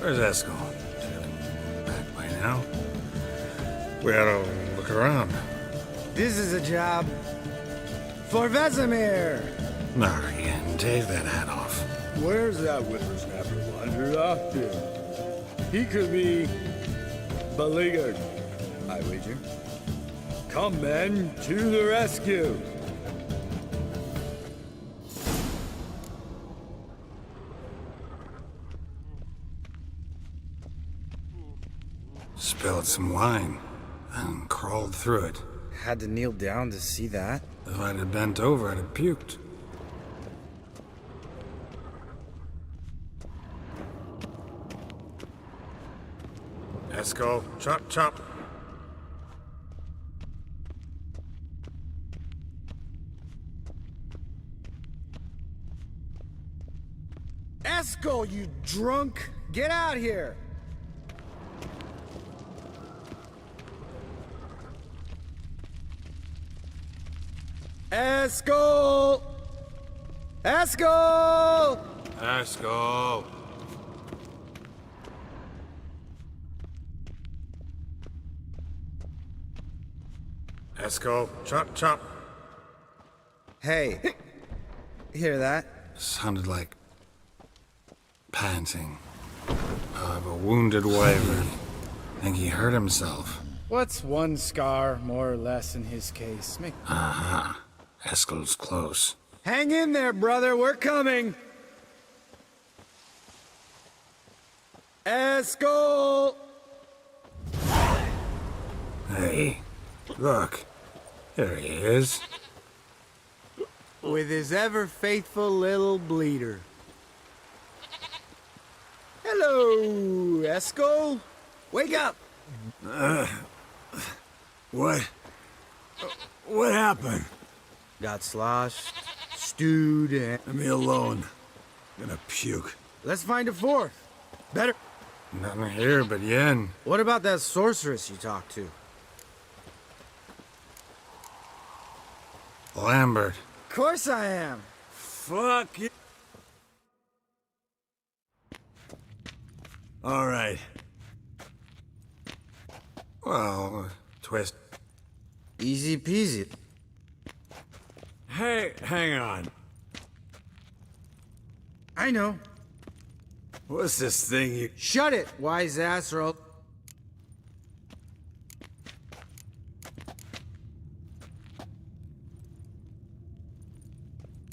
Where's Eskel? Should have been back by now. We ought to look around. This is a job for Vesemir. Not again. Take that hat off. Where's that whippersnapper wandered off to? He could be beleaguered, I wager. Come, men, to the rescue! Spilled some wine and crawled through it. Had to kneel down to see that. If I'd have bent over, I'd have puked. Eskel, chop, chop. Eskel, you drunk! Get out here! Eskel! Eskel! Eskel! Esco, chop, chop. Hey, hear that? Sounded like panting of a wounded wyvern. Think he hurt himself. What's one scar, more or less, in his case? Aha. Eskel's close. Hang in there, brother. We're coming. Eskel! Hey, look. There he is. With his ever-faithful little bleeder. Hello, Eskel. Wake up! What? What happened? Got sloshed, stewed, and... Leave me alone. I'm gonna puke. Let's find a fourth. Better... Nothing here but yen. What about that sorceress you talked to? Lambert. Of course I am. Fuck you. All right. Well, twist. Easy peasy. Hey, hang on. I know. What's this thing you... Shut it, wise ass, or I'll...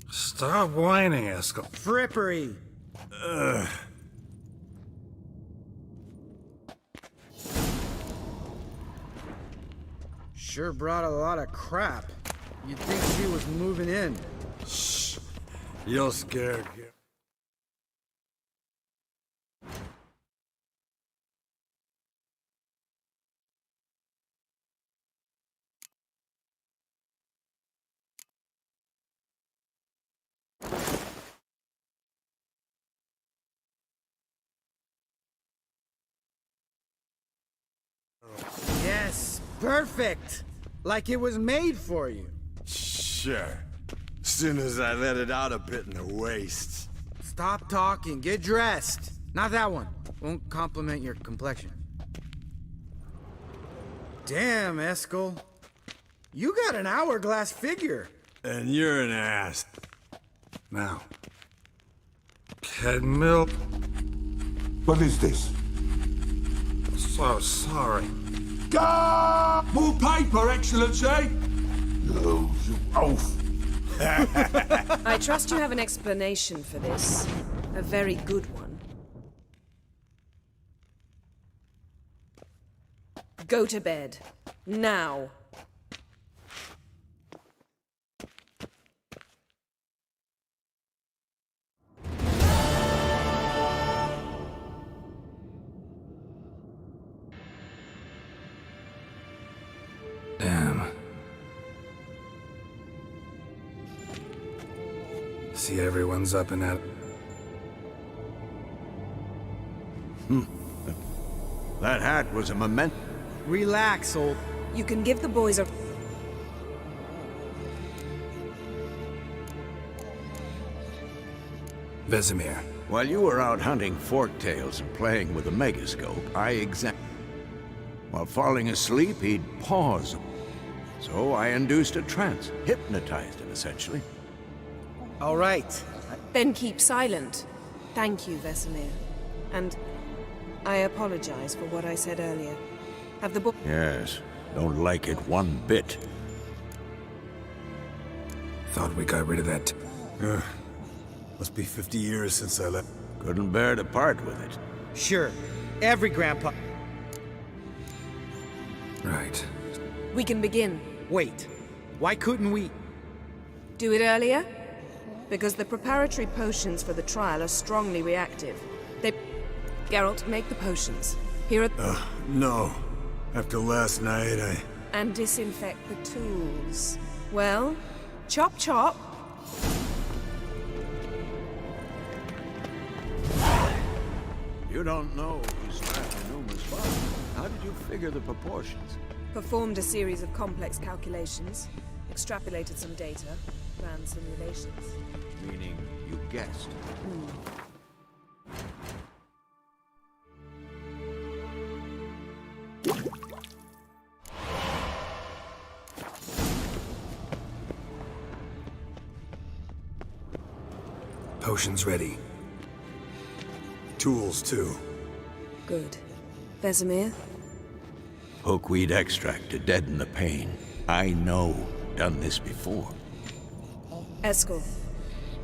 Stop whining, Eskel. Frippery. Sure brought a lot of crap. You'd think she was moving in. Shh. You're scared. Yes, perfect. Like it was made for you. Sure. Soon as I let it out a bit in the wastes. Stop talking, get dressed. Not that one. Won't compliment your complexion. Damn, Eskel. You got an hourglass figure. And you're an ass. Now. Kid milk. What is this? So sorry. Gah! More paper, Excellency! No, you oaf. I trust you have an explanation for this. A very good one. Go to bed. Now. Damn. See, everyone's up and at. That hat was a memento. Relax, old... You can give the boys a... Vesemir. While you were out hunting forktails and playing with a megascope, I examined. While falling asleep, he'd pause. So I induced a trance, hypnotized him, essentially. All right. Then keep silent. Thank you, Vesemir. And I apologize for what I said earlier. Have the book... Yes, don't like it one bit. Thought we got rid of that. Must be 50 years since I left. Couldn't bear to part with it. Sure. Every grandpa... Right. We can begin. Wait. Why couldn't we... Do it earlier? Because the preparatory potions for the trial are strongly reactive. They... Geralt, make the potions. Here are... No. After last night, And disinfect the tools. Well, chop chop. You don't know whose afternoon was fun. How did you figure the proportions? Performed a series of complex calculations. Extrapolated some data. Ran simulations. Meaning you guessed. Potion's ready. Tools, too. Good. Vesemir? Hookweed extract to deaden the pain. I know. Done this before. Eskel.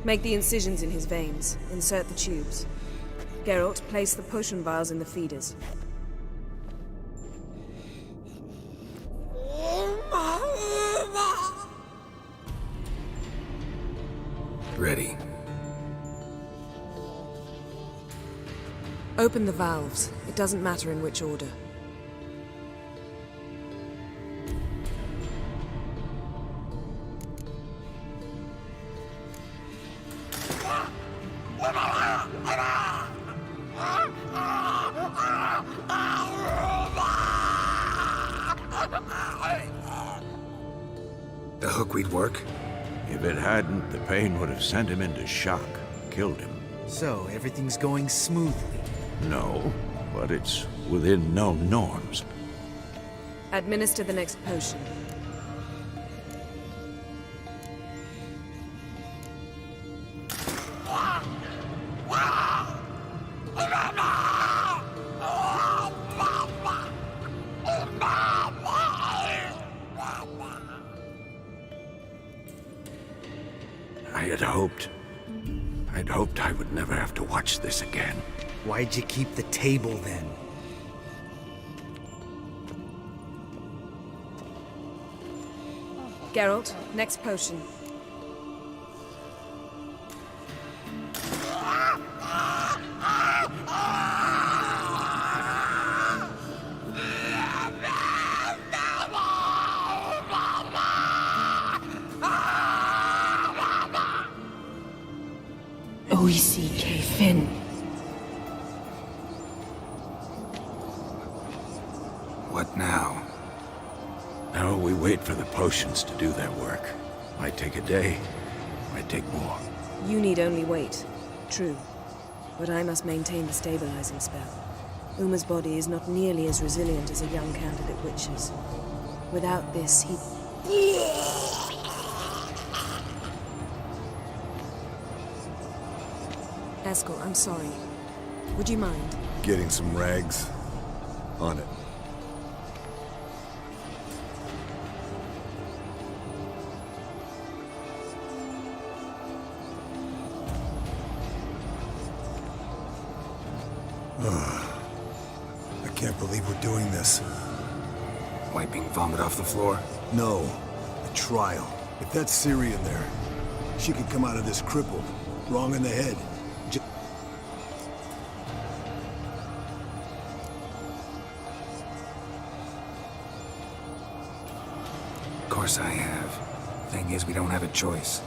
Make the incisions in his veins. Insert the tubes. Geralt, place the potion vials in the feeders. Ready. Open the valves. It doesn't matter in which order. The hookweed work? If it hadn't, the pain would have sent him into shock, killed him. So, everything's going smoothly. No, but it's within known norms. Administer the next potion. I'd hoped I would never have to watch this again. Why'd you keep the table then? Geralt, next potion. Fin. What now? Now we wait for the potions to do their work. Might take a day, might take more. You need only wait. True. But I must maintain the stabilizing spell. Uma's body is not nearly as resilient as a young candidate witch's. Without this, he... Eskel, I'm sorry. Would you mind? Getting some rags. On it. I can't believe we're doing this. Wiping vomit off the floor? No. A trial. If that's Ciri in there, she could come out of this crippled. Wrong in the head. Of course I have. Thing is, we don't have a choice.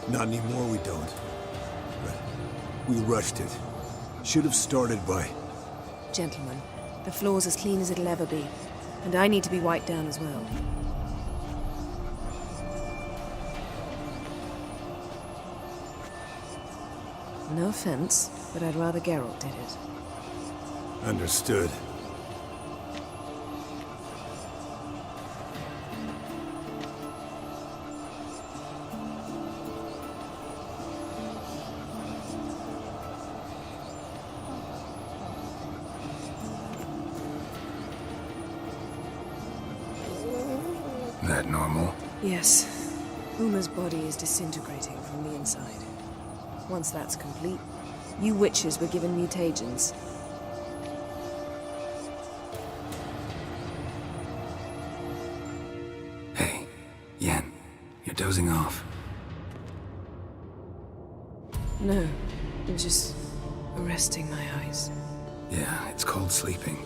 Not anymore, we don't. But we rushed it. Should have started by... Gentlemen, the floor's as clean as it'll ever be. And I need to be wiped down as well. No offense, but I'd rather Geralt did it. Understood. That normal? Yes. Uma's body is disintegrating from the inside. Once that's complete, you witches were given mutagens. Hey, Yen, you're dozing off. No, I'm just resting my eyes. Yeah, it's called sleeping.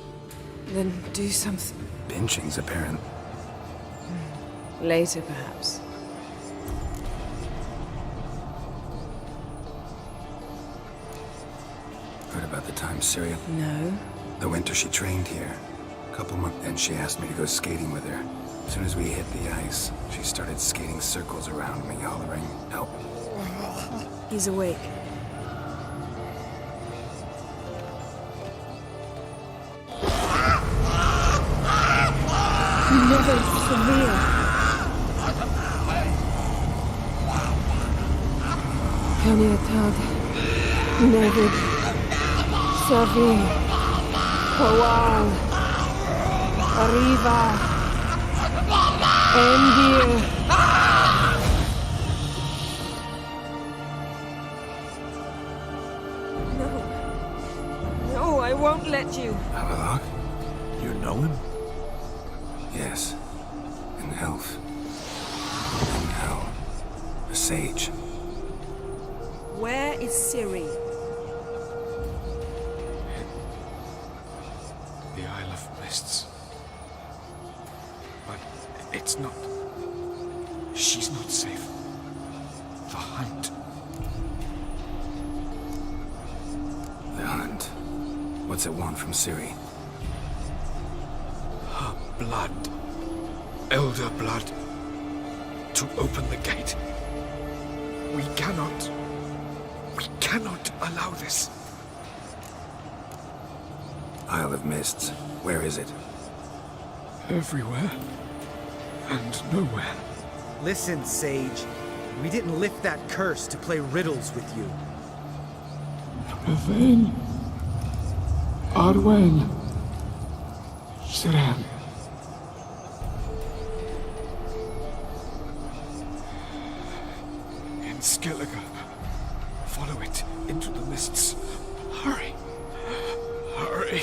Then do something. Pinching's apparent. Later, perhaps. Heard about the time Syria? No. The winter she trained here. Couple months, then she asked me to go skating with her. As soon as we hit the ice, she started skating circles around me, hollering, "Help." He's awake. Never severe. Can you tell? David, Sophie, Kowal, Arriva, Endir. No, I won't let you. Avalok? You know him? Yes. An elf. And now, a sage. Where is Ciri? The Isle of Mists. But it's not... She's not safe. The hunt. The hunt. What's it want from Ciri? Her blood. Elder blood. To open the gate. We cannot allow this. Isle of Mists. Where is it? Everywhere. And nowhere. Listen, Sage. We didn't lift that curse to play riddles with you. Yfyn. Arwen. Siren. In Skellige. Follow it into the mists. Hurry. Hurry.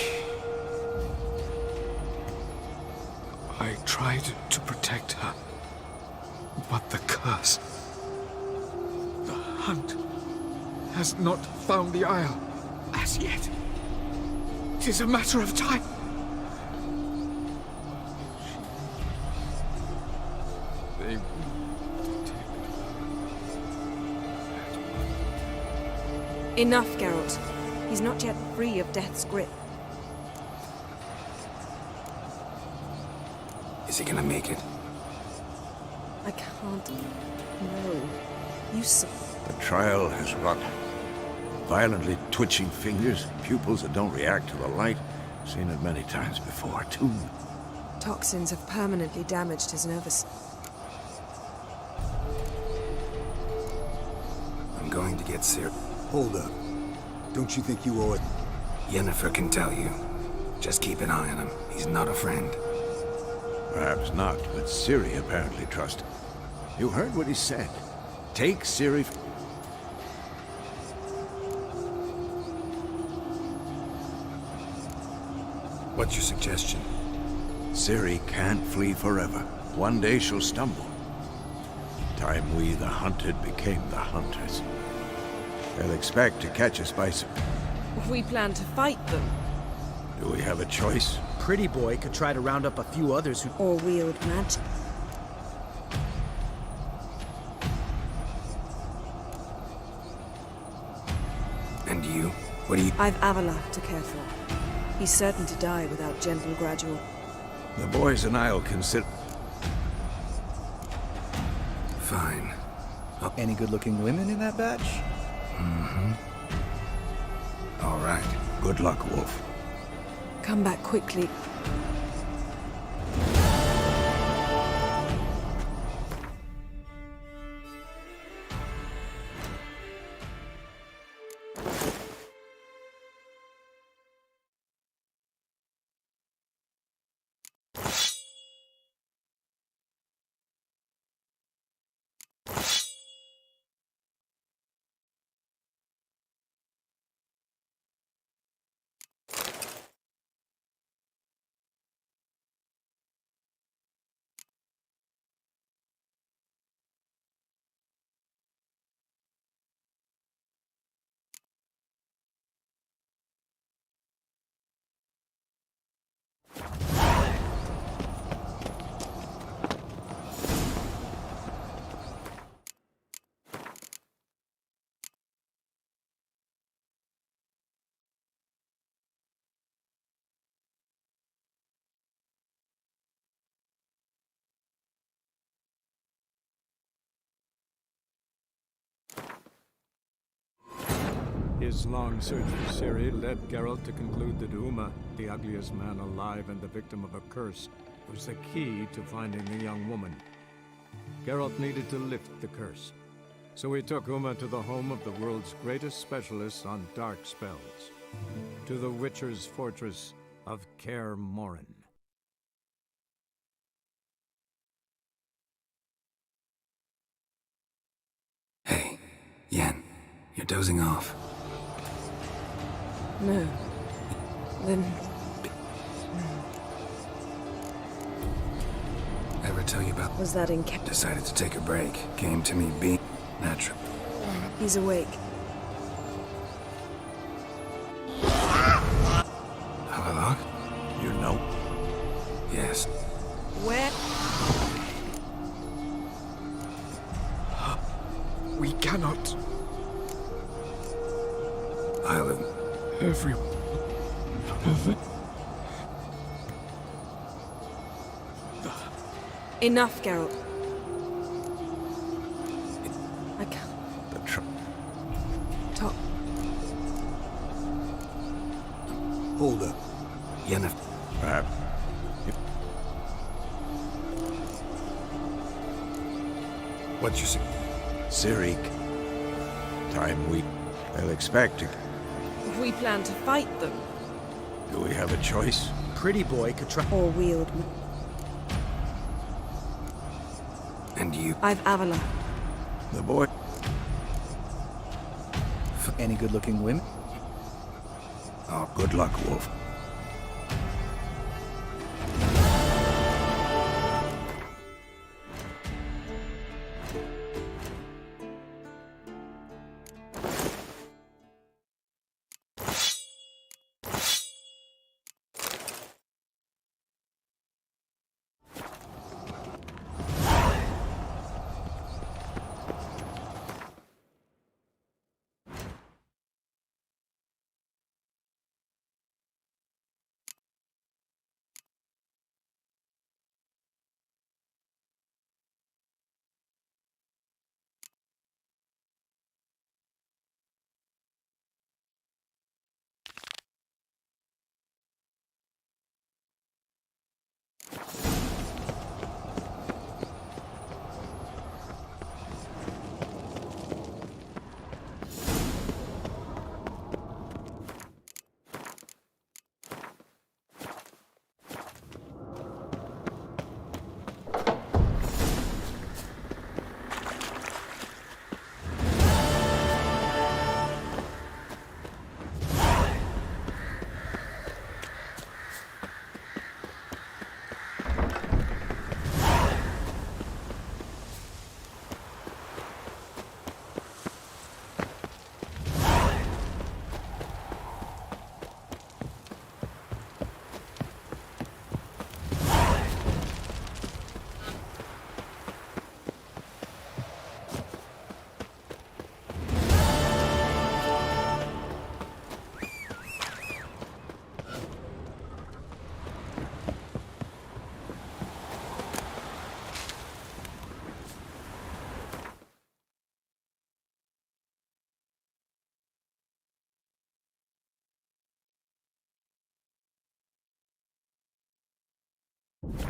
I tried to protect her. But the curse... The hunt has not found the Isle as yet. It is a matter of time. They will take Enough, Geralt. He's not yet free of death's grip. Is he gonna make it? I can't... No. You saw... The trial has rot. Violently twitching fingers, pupils that don't react to the light. Seen it many times before, too. Toxins have permanently damaged his nervous... I'm going to get Ciri. Hold up. Don't you think you owe it? Yennefer can tell you. Just keep an eye on him. He's not a friend. Perhaps not, but Ciri apparently trusts him. You heard what he said. Take Ciri... What's your suggestion? Ciri can't flee forever. One day she'll stumble. Time we, the hunted, became the hunters. They'll expect to catch us by... We plan to fight them. Do we have a choice? Pretty Boy could try to round up a few others who... Or wield magic. And you? What do you... I've Avalok to care for. He's certain to die without gentle gradual. The boys and I'll consider... Fine. Any good-looking women in that batch? Mm-hmm. All right. Good luck, Wolf. Come back quickly. His long search for Ciri led Geralt to conclude that Uma, the ugliest man alive and the victim of a curse, was the key to finding the young woman. Geralt needed to lift the curse. So we took Uma to the home of the world's greatest specialists on dark spells, to the Witcher's fortress of Kaer Morhen. Hey, Yen, you're dozing off. No. Then... Ever tell you about... Was that in Decided to take a break. Came to me being natural. He's awake. Havelock? You know? Yes. Where? We cannot. Isle of... Everyone. Enough, Geralt. I can't. Talk. Hold up. Yennefer. Perhaps. What'd you say? Sirik. They'll expect to... We plan to fight them. Do we have a choice? Pretty boy could try. Or wield... And you... I've Avila. The boy... Any good-looking women? Oh, good luck, Wolf.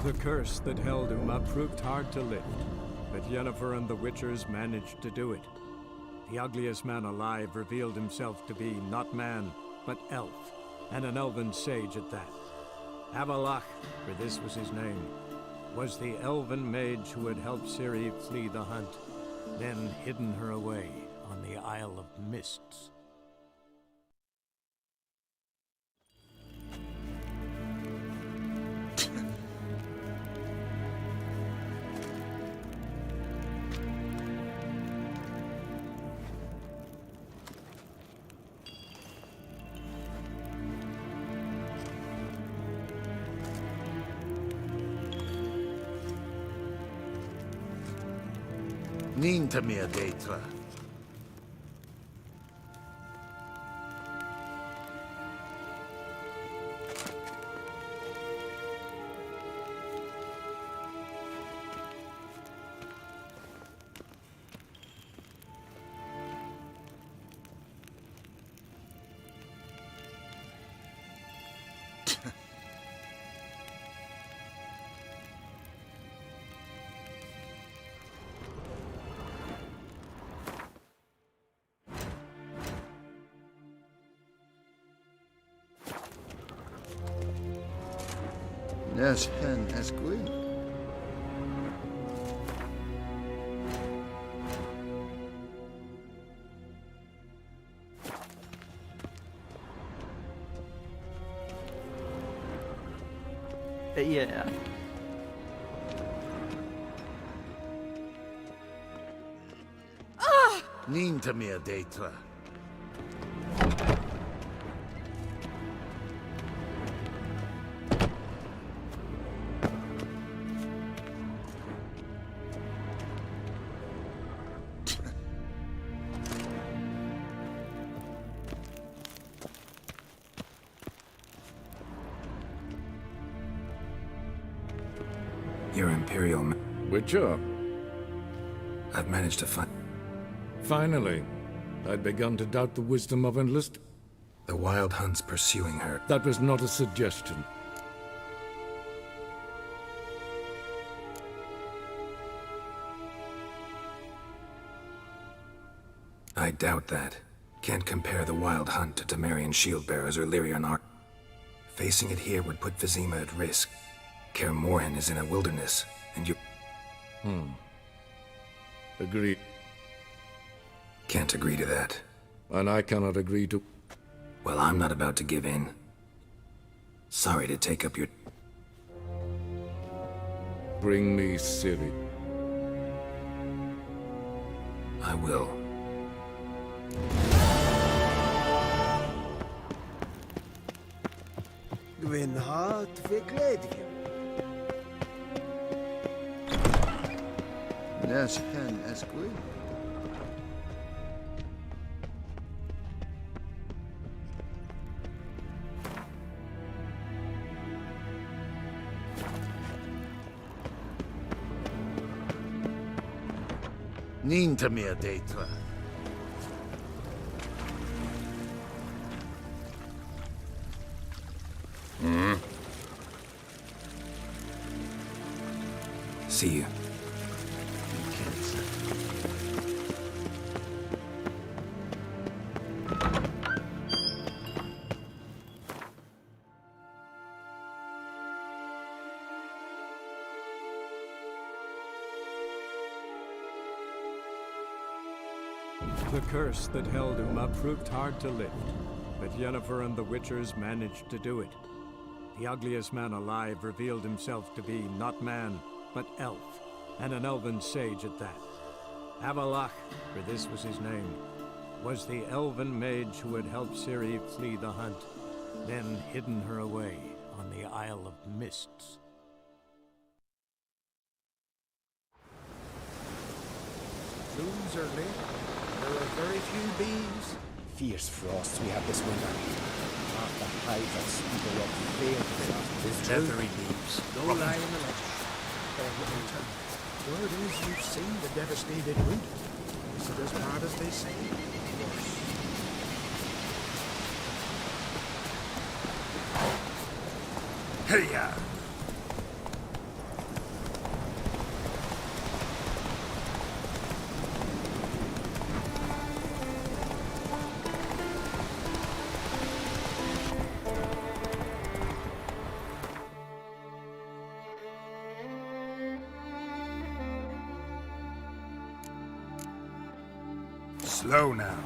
The curse that held Uma proved hard to lift, but Yennefer and the Witchers managed to do it. The ugliest man alive revealed himself to be not man, but elf, and an elven sage at that. Havelach, for this was his name, was the elven mage who had helped Ciri flee the hunt, then hidden her away on the Isle of Mists. Niente mehr d'être. Yes, hen as Gwyn. Yeah. Ninta mia detra. Your Imperial... Witcher, I've managed to find... finally. I'd begun to doubt the wisdom of enlist. The Wild Hunt's pursuing her. That was not a suggestion. I doubt that. Can't compare the Wild Hunt to Temerian shield-bearers or Lyrian arc. Facing it here would put Vizima at risk. Kaer Morhen is in a wilderness, and you... Agreed. Can't agree to that. And I cannot agree to... Well, I'm not about to give in. Sorry to take up your... Bring me Ciri. I will. Gwyn hart verkleedje. Yes, hen as Gwyn. Ninta mia detra. See you. The curse that held Uma proved hard to lift, but Yennefer and the Witchers managed to do it. The ugliest man alive revealed himself to be not man, but elf, and an elven sage at that. Avalach, for this was his name, was the elven mage who had helped Ciri flee the hunt, then hidden her away on the Isle of Mists. Blooms are lit. There are very few bees. Fierce frosts we have this winter. Half the hive that speeder up failed with Leathery leaves. No lie in the legend. Winter. Word is you've seen the devastated winter. Is it as bad as they say? Hey-ya! Slow now.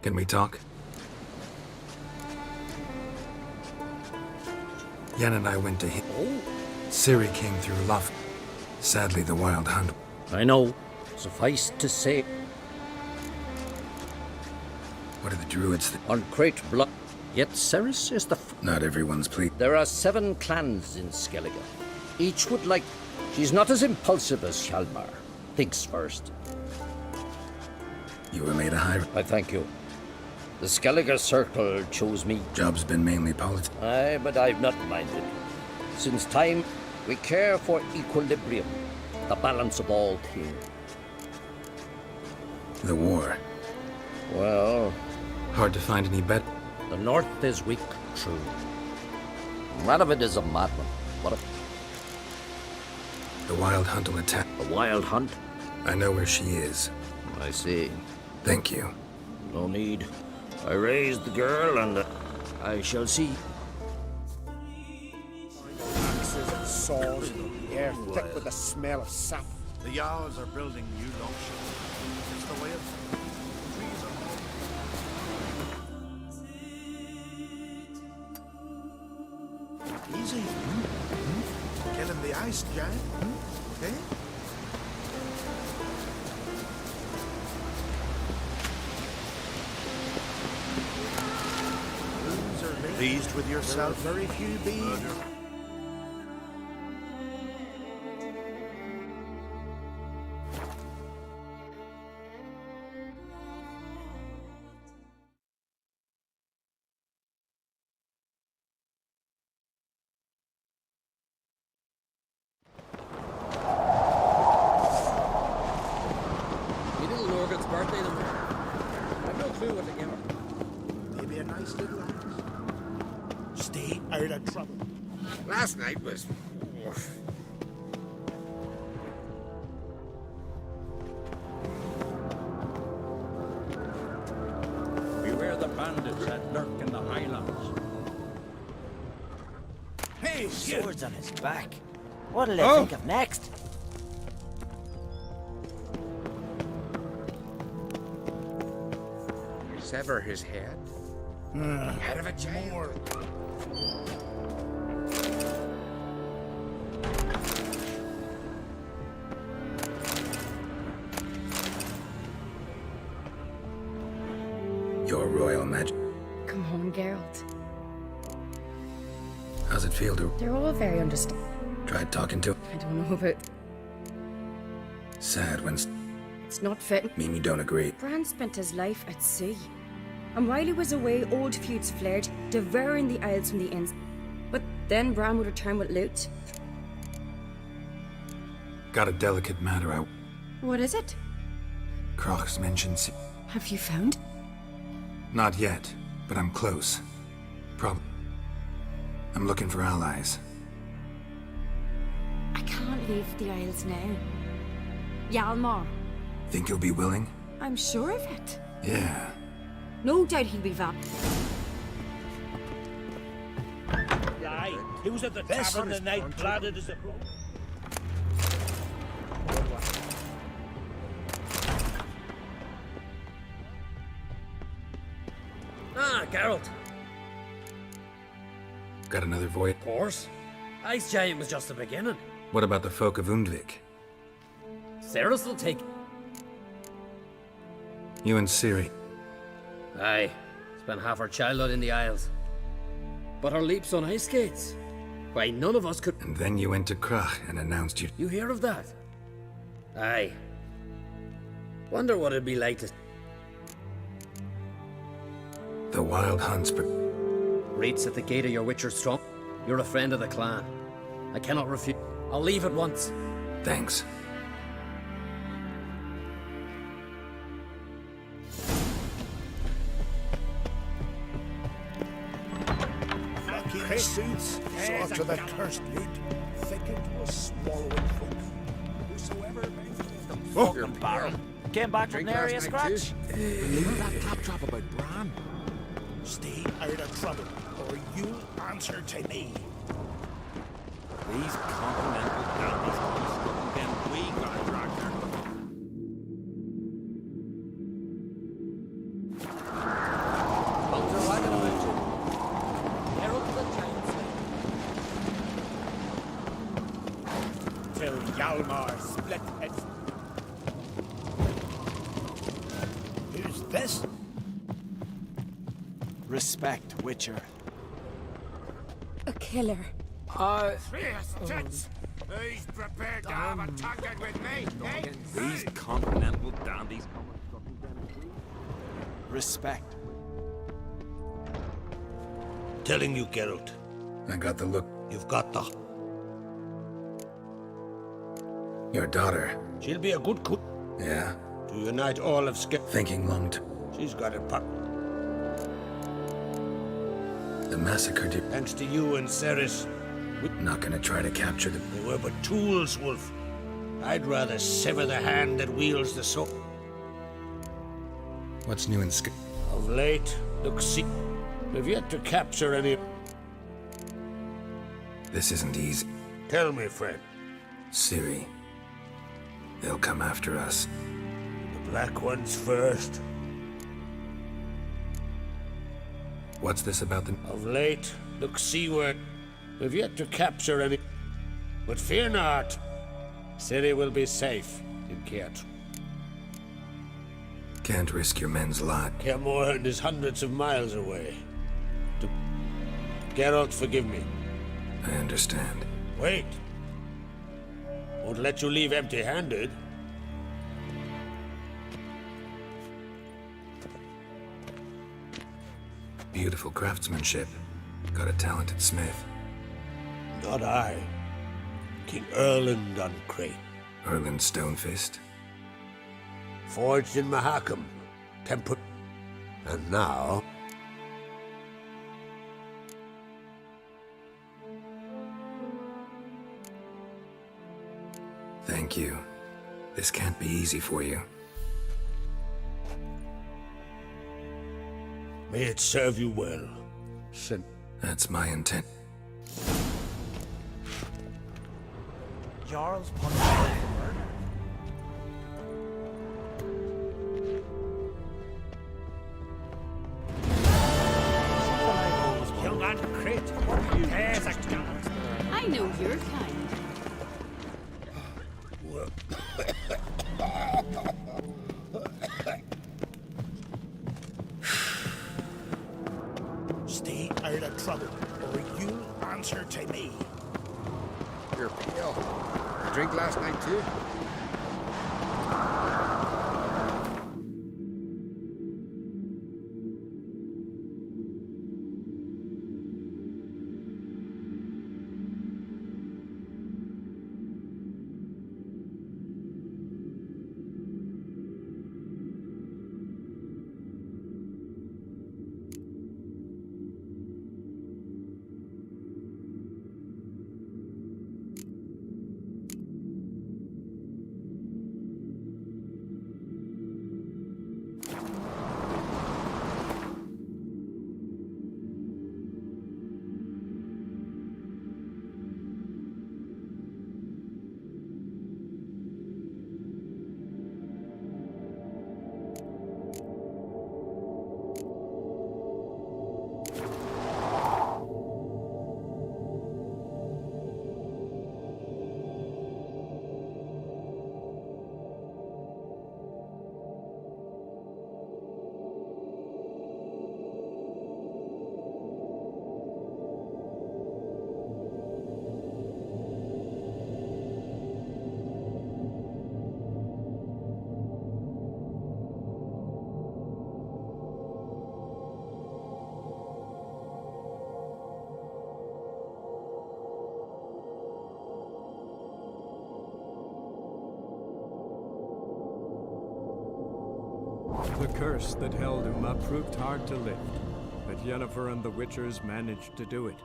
Can we talk? Yen and I went to him. Ciri came through Luff. Sadly, the Wild Hunt. I know. Suffice to say, What are the druids on Crate Blood. Yet Ceres is the... Not everyone's pleased. There are 7 clans in Skellige. Each would like... She's not as impulsive as Hjalmar. Thinks first. You were made a high... I thank you. The Skellige Circle chose me. Job's been mainly politics. Aye, but I've not minded. Since time, we care for equilibrium, the balance of all things. The war. Well, Hard to find any better. The North is weak, true. One of it is a madman. What if... The Wild Hunt will attack. The Wild Hunt? I know where she is. I see. Thank you. No need. I raised the girl and I shall see. Axes and saws, the air thick with the smell of sap. The Jarls are building new longships. It's the way of trees are... Easy. Killing the ice giant. Okay? Pleased with yourself? Very few bees. You little Norgan's birthday tomorrow. I've no clue what to give her. Maybe a nice little axe. Stay out of trouble. Last night was... Beware the bandits that lurk in the highlands. Hey, Swords on his back. What'll they think of next? Sever his head? Head of a child. Your Royal Majesty. Come on, Geralt. How's it feel to... They're all very understanding. Tried talking to... I don't know about... Sad when... It's not fit. Mimi don't agree. Bran spent his life at sea. And while he was away, old feuds flared, devouring the Isles from the ends. But then Bran would return with loot. Got a delicate matter out. What is it? Croc's mentioned... Have you found? Not yet, but I'm close. I'm looking for allies. I can't leave the Isles now. Hjalmar. Think you'll be willing? I'm sure of it. Yeah. No doubt he'll be val. Aye, he was at the tavern the night blooded as a... Ah, Geralt. Got another voyage? Of course. Ice Giant was just the beginning. What about the folk of Undvik? Cerys will take... You and Ciri. Aye. Spent half our childhood in the Isles. But our leaps on ice skates? Why, none of us could... And then you went to Crach and announced you... You hear of that? Aye. Wonder what it'd be like to... The Wild Hunt's... Rates at the gate of your Witcher's Strong. You're a friend of the clan. I cannot refuse. I'll leave at once. Thanks. Fucking suits, saw to the cursed loot. Think it was swallowing folk. Whosoever made them. Fucking Baron. Came back from the area scratch. Remember that claptrap about Bran? Stay out of trouble, or you'll answer to me. These continental dandies then we got a tractor. Bunker wagon engine. Herald the giant Till Hjalmar split heads. Who's this? Respect, Witcher. A killer. Fierce tits! Who's prepared to have a target with me? Eh? These continental dandies. Respect. Telling you, Geralt. I got the look. You've got the... Your daughter. She'll be a good cook. Yeah? To unite all of Skip. Thinking long term. She's got it pop. The massacre did... Thanks to you and Ceres. Not gonna try to capture them. They were but tools, Wolf. I'd rather sever the hand that wields the sword. What's new in Of late, look, see, we've yet to capture any... This isn't easy. Tell me, friend. Ciri. They'll come after us. The Black Ones first. What's this about the... Of late, look seaward. We've yet to capture any... But fear not. Ciri will be safe in Kiat. Can't risk your men's lot. Kaer Morhen is hundreds of miles away. Geralt, forgive me. I understand. Wait. Won't let you leave empty-handed. Beautiful craftsmanship. Got a talented smith. Not I. King Erland Uncrate. Erland Stonefist. Forged in Mahakam. Temper... And now... Thank you. This can't be easy for you. May it serve you well. That's my intent. Jarl's punishment for murder. Young Uncrate, what are you? There's a gun. I know your kind. Stay out of trouble, or you'll answer to me. You're pale. You drink last night too? The curse that held Uma proved hard to lift, but Yennefer and the Witchers managed to do it.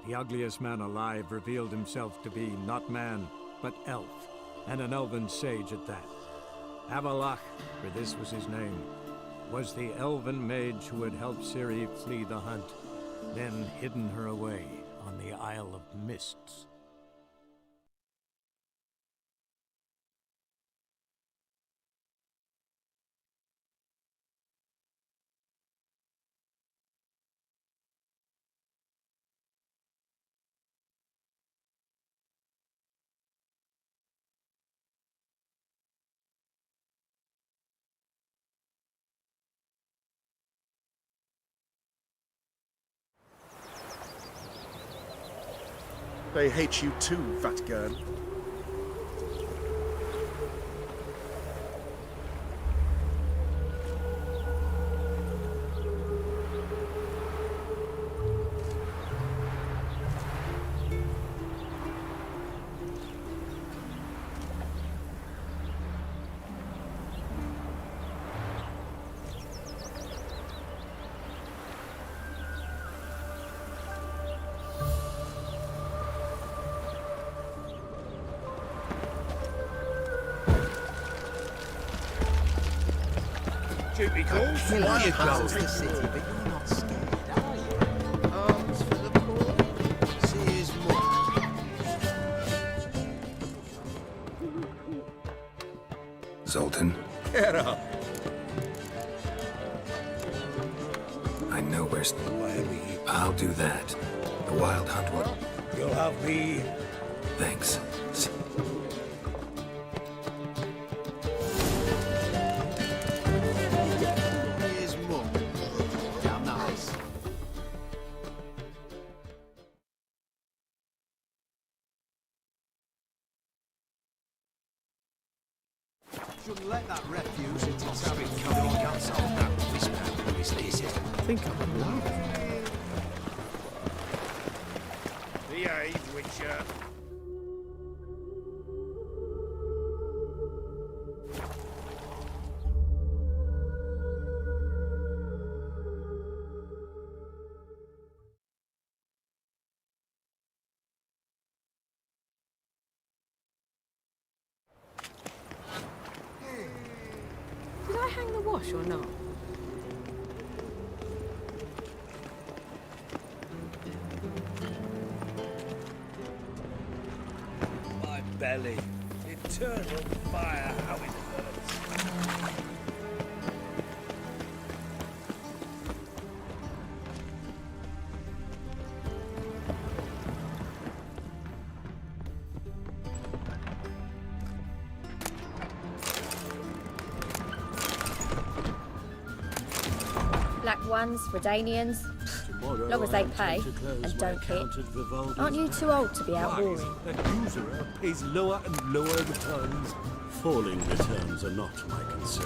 The ugliest man alive revealed himself to be not man, but elf, and an elven sage at that. Avalach, for this was his name, was the elven mage who had helped Ciri flee the hunt, then hidden her away on the Isle of Mists. They hate you too, Vatgern. typical. Here you go. The city, but you're not scared, are you? Arms for the poor. See his more. Zoltan, Get up. I know where's... I'll do that. The Wild Hunt will... You'll have me. Thanks. Here's more. How nice. Shouldn't let that refuse into having come on guts on that whisper. I think I'm in love. Behave, Witcher. Did I hang the wash or not? My belly. Eternal fire, how it hurts. Black ones, Redanians, long as they pay and don't hit. Aren't you too old to be out whoring? That usurer pays lower and lower returns. Falling returns are not my concern.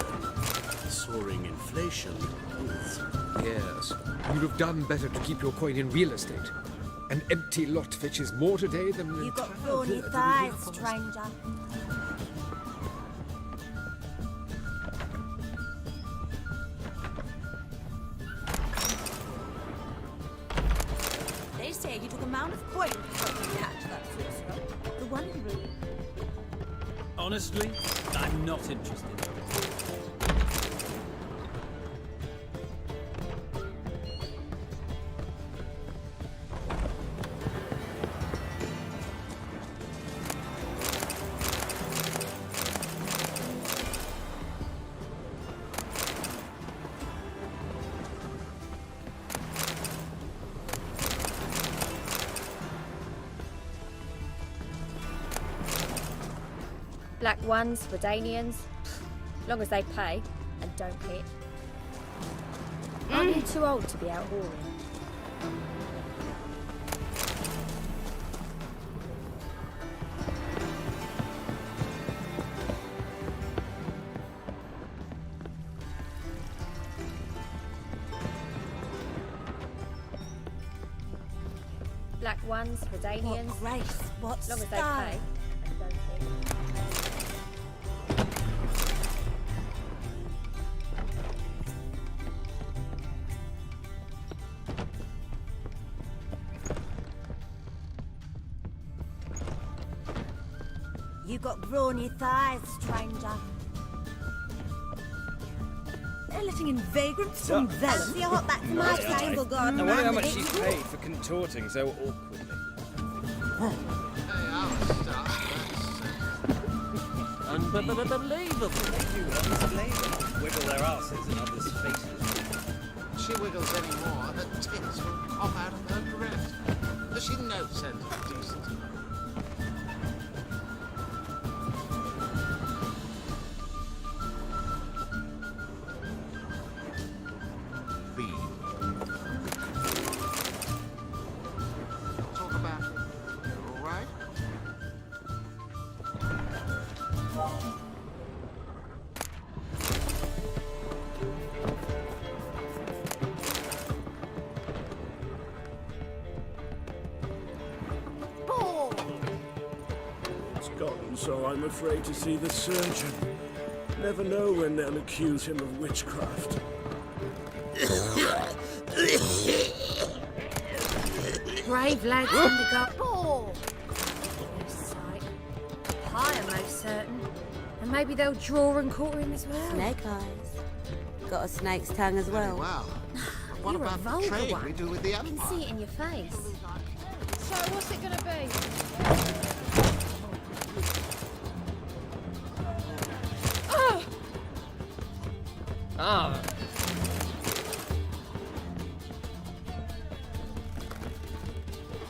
Soaring inflation is. Yes, you'd have done better to keep your coin in real estate. An empty lot fetches more today than an You got entire brawny villa to thighs, live upon. stranger. They say you took a mound of coin to help you catch that sorcerer. The one in blue. Honestly, I'm not interested. Black ones, Redanians, long as they pay and don't hit. Aren't you too old to be out whoring? Black ones, Redanians, What grace, what long as they style. pay and don't hit. You got brawny thighs, stranger. They're letting in vagrants from vellum. So you hop back to my jungle garden. I wonder how and much the she's big paid for contorting so awkwardly. Unbelievable. Wiggle their asses in others' faces. She wiggles any more, her tits will pop out of her dress. Has she no sense of decency? B. Talk about it. All right? It's gone, so I'm afraid to see the surgeon. Never know when they'll accuse him of witchcraft. Brave lads in the garden. Sight. Higher, most certain. And maybe they'll draw and quarter him as well. Snake eyes. Got a snake's tongue as well. Wow. What You're a about the vulgar trade one. we do with the I can Empire? see it in your face. So what's it gonna be? Ah!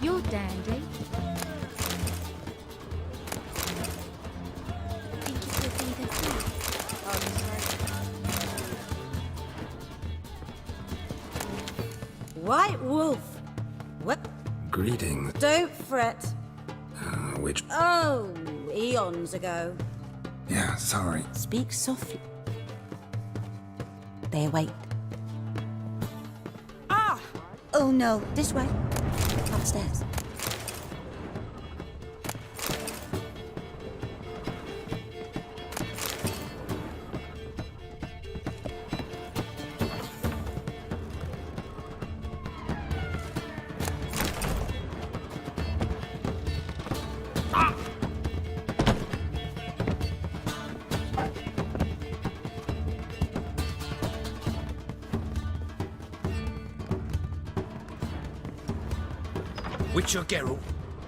You're dandy. Think it could be the White wolf. What? Greetings. Don't fret. Which... Oh, eons ago. Yeah, sorry. Speak softly. They await. Ah! Oh no, this way. Upstairs. Witcher Geralt,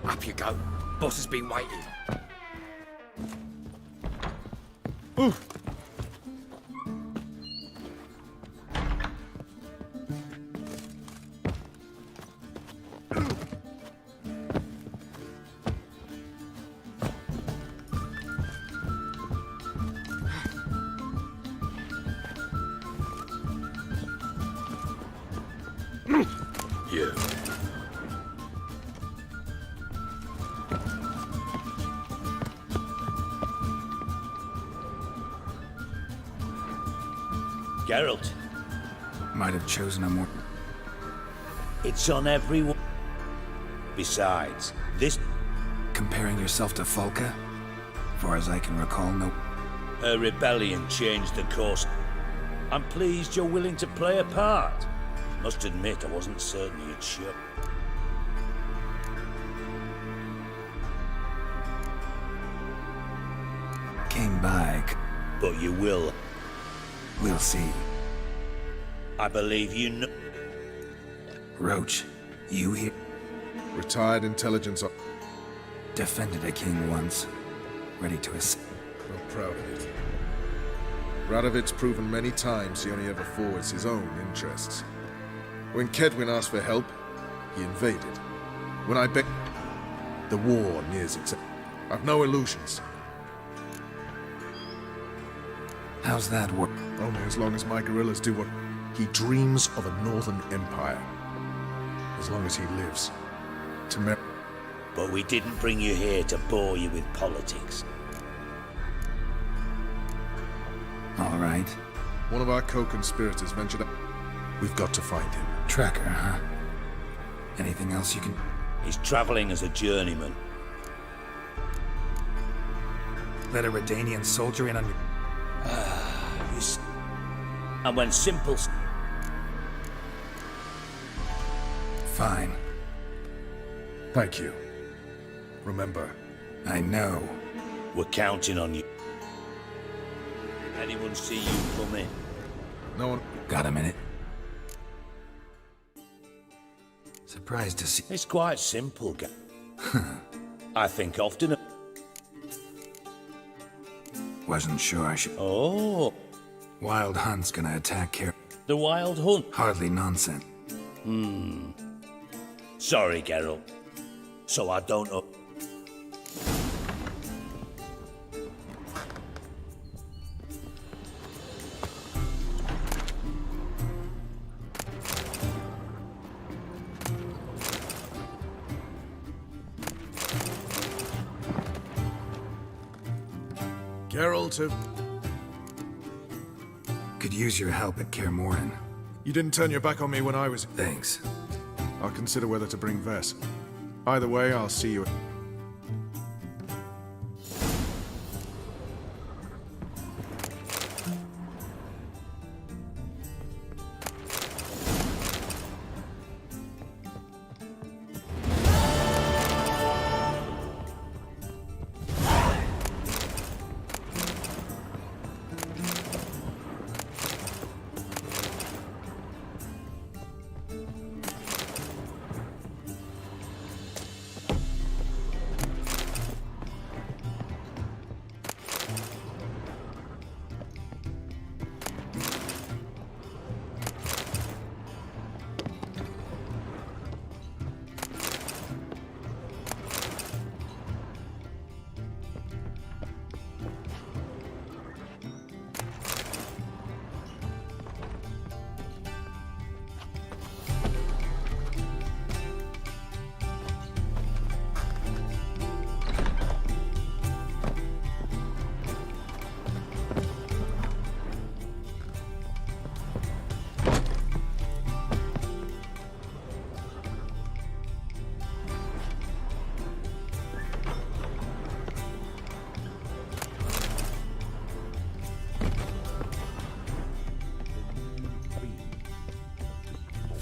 up you go. Boss has been waiting. You. Geralt, Might have chosen a more... it's on everyone. Besides, this... Comparing yourself to Folka? Far as I can recall, no... Her rebellion changed the course. I'm pleased you're willing to play a part. Must admit, I wasn't certain you'd show. Came by. But you will. We'll see. I believe you know... Roach, you here? Retired intelligence... Defended a king once. Ready to escape. Well, proud of it. Radovid's proven many times he only ever forwards his own interests. When Kedwin asked for help, he invaded. When I begged... The war nears its end. I've no illusions. How's that work? Only as long as my guerrillas do what... He dreams of a northern empire. As long as he lives. To But we didn't bring you here to bore you with politics. All right. One of our co-conspirators ventured out. We've got to find him. Tracker, huh? Anything else you can... He's traveling as a journeyman. Let a Redanian soldier in on your... And when simple... Fine. Thank you. Remember. I know. We're counting on you. Anyone see you come in? No one... Got a minute? Surprised to see... It's quite simple, guy. I think often... Wasn't sure I should... Oh. Wild Hunt's gonna attack here. The Wild Hunt? Hardly nonsense. Sorry, Geralt. So I don't know... Geralt of... Could use your help at Kaer Morhen. You didn't turn your back on me when I was... Thanks. I'll consider whether to bring Vess. Either way, I'll see you...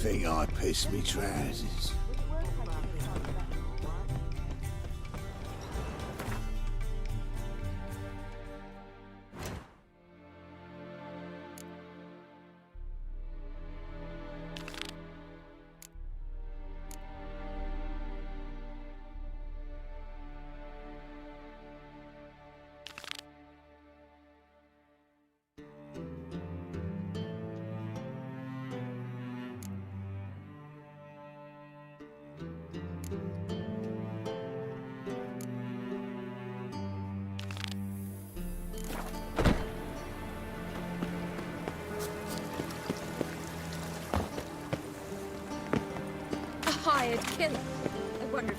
think I pissed me trousers? A hired killer. I wondered.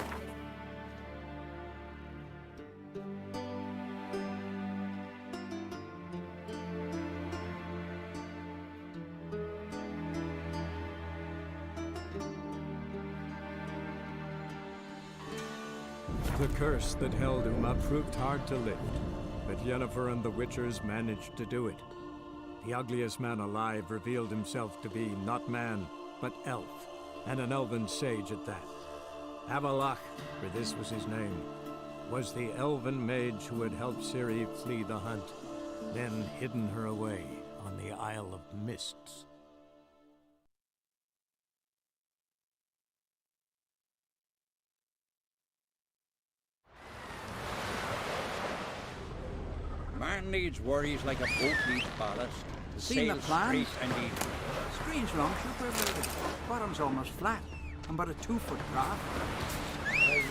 The curse that held Uma proved hard to lift, but Yennefer and the Witchers managed to do it. The ugliest man alive revealed himself to be not man, but elf, and an elven sage at that. Avalach, for this was his name, was the elven mage who had helped Ciri flee the hunt, then hidden her away on the Isle of Mists. Man needs worries like a boat needs ballast. To Seen the sail plans? straight and easy. Screen's wrong, Trooper. Bottom's almost flat. I'm about a 2-foot craft.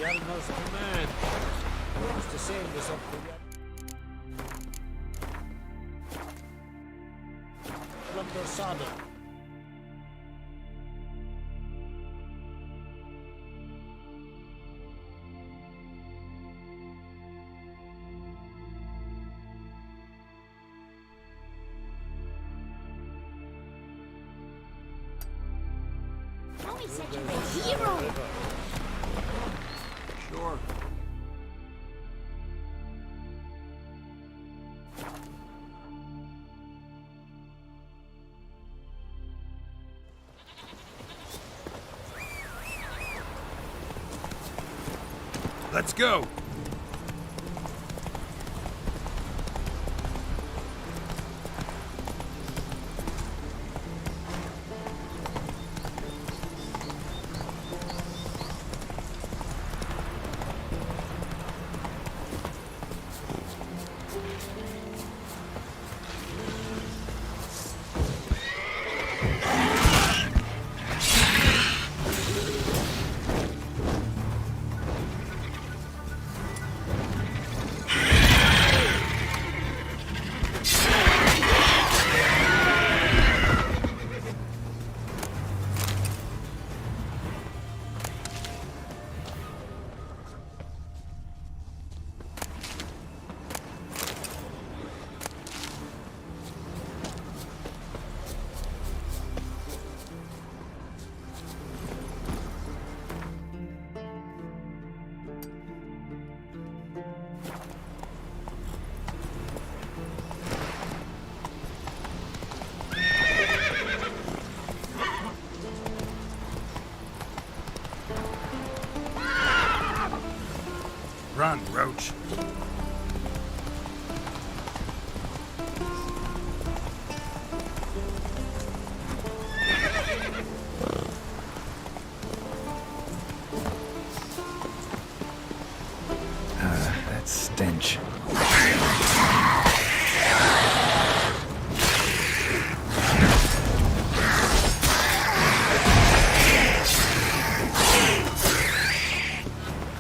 Yelmer's command was to sail this up to Lumber Sodom. Mommy said you're a hero! Sure. Let's go! Run, Roach. That stench.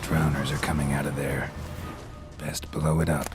Drowners are coming out of there. Best blow it up.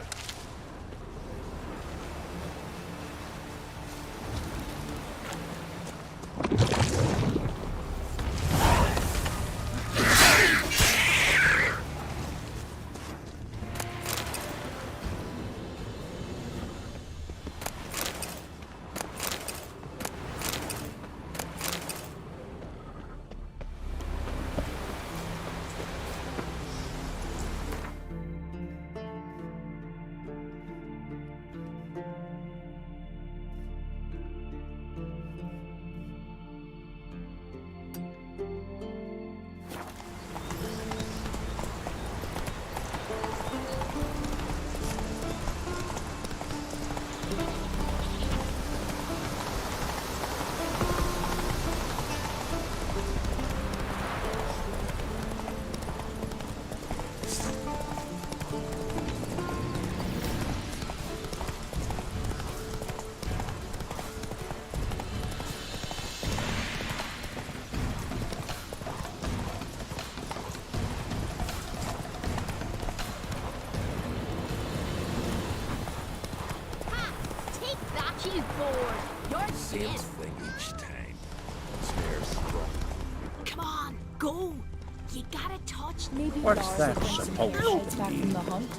She's bored. You're Same dead. thing each time. Stairs strong. Come on, go. You gotta touch. Maybe What's Lars that will want some supposed heads to back be? from the hunt.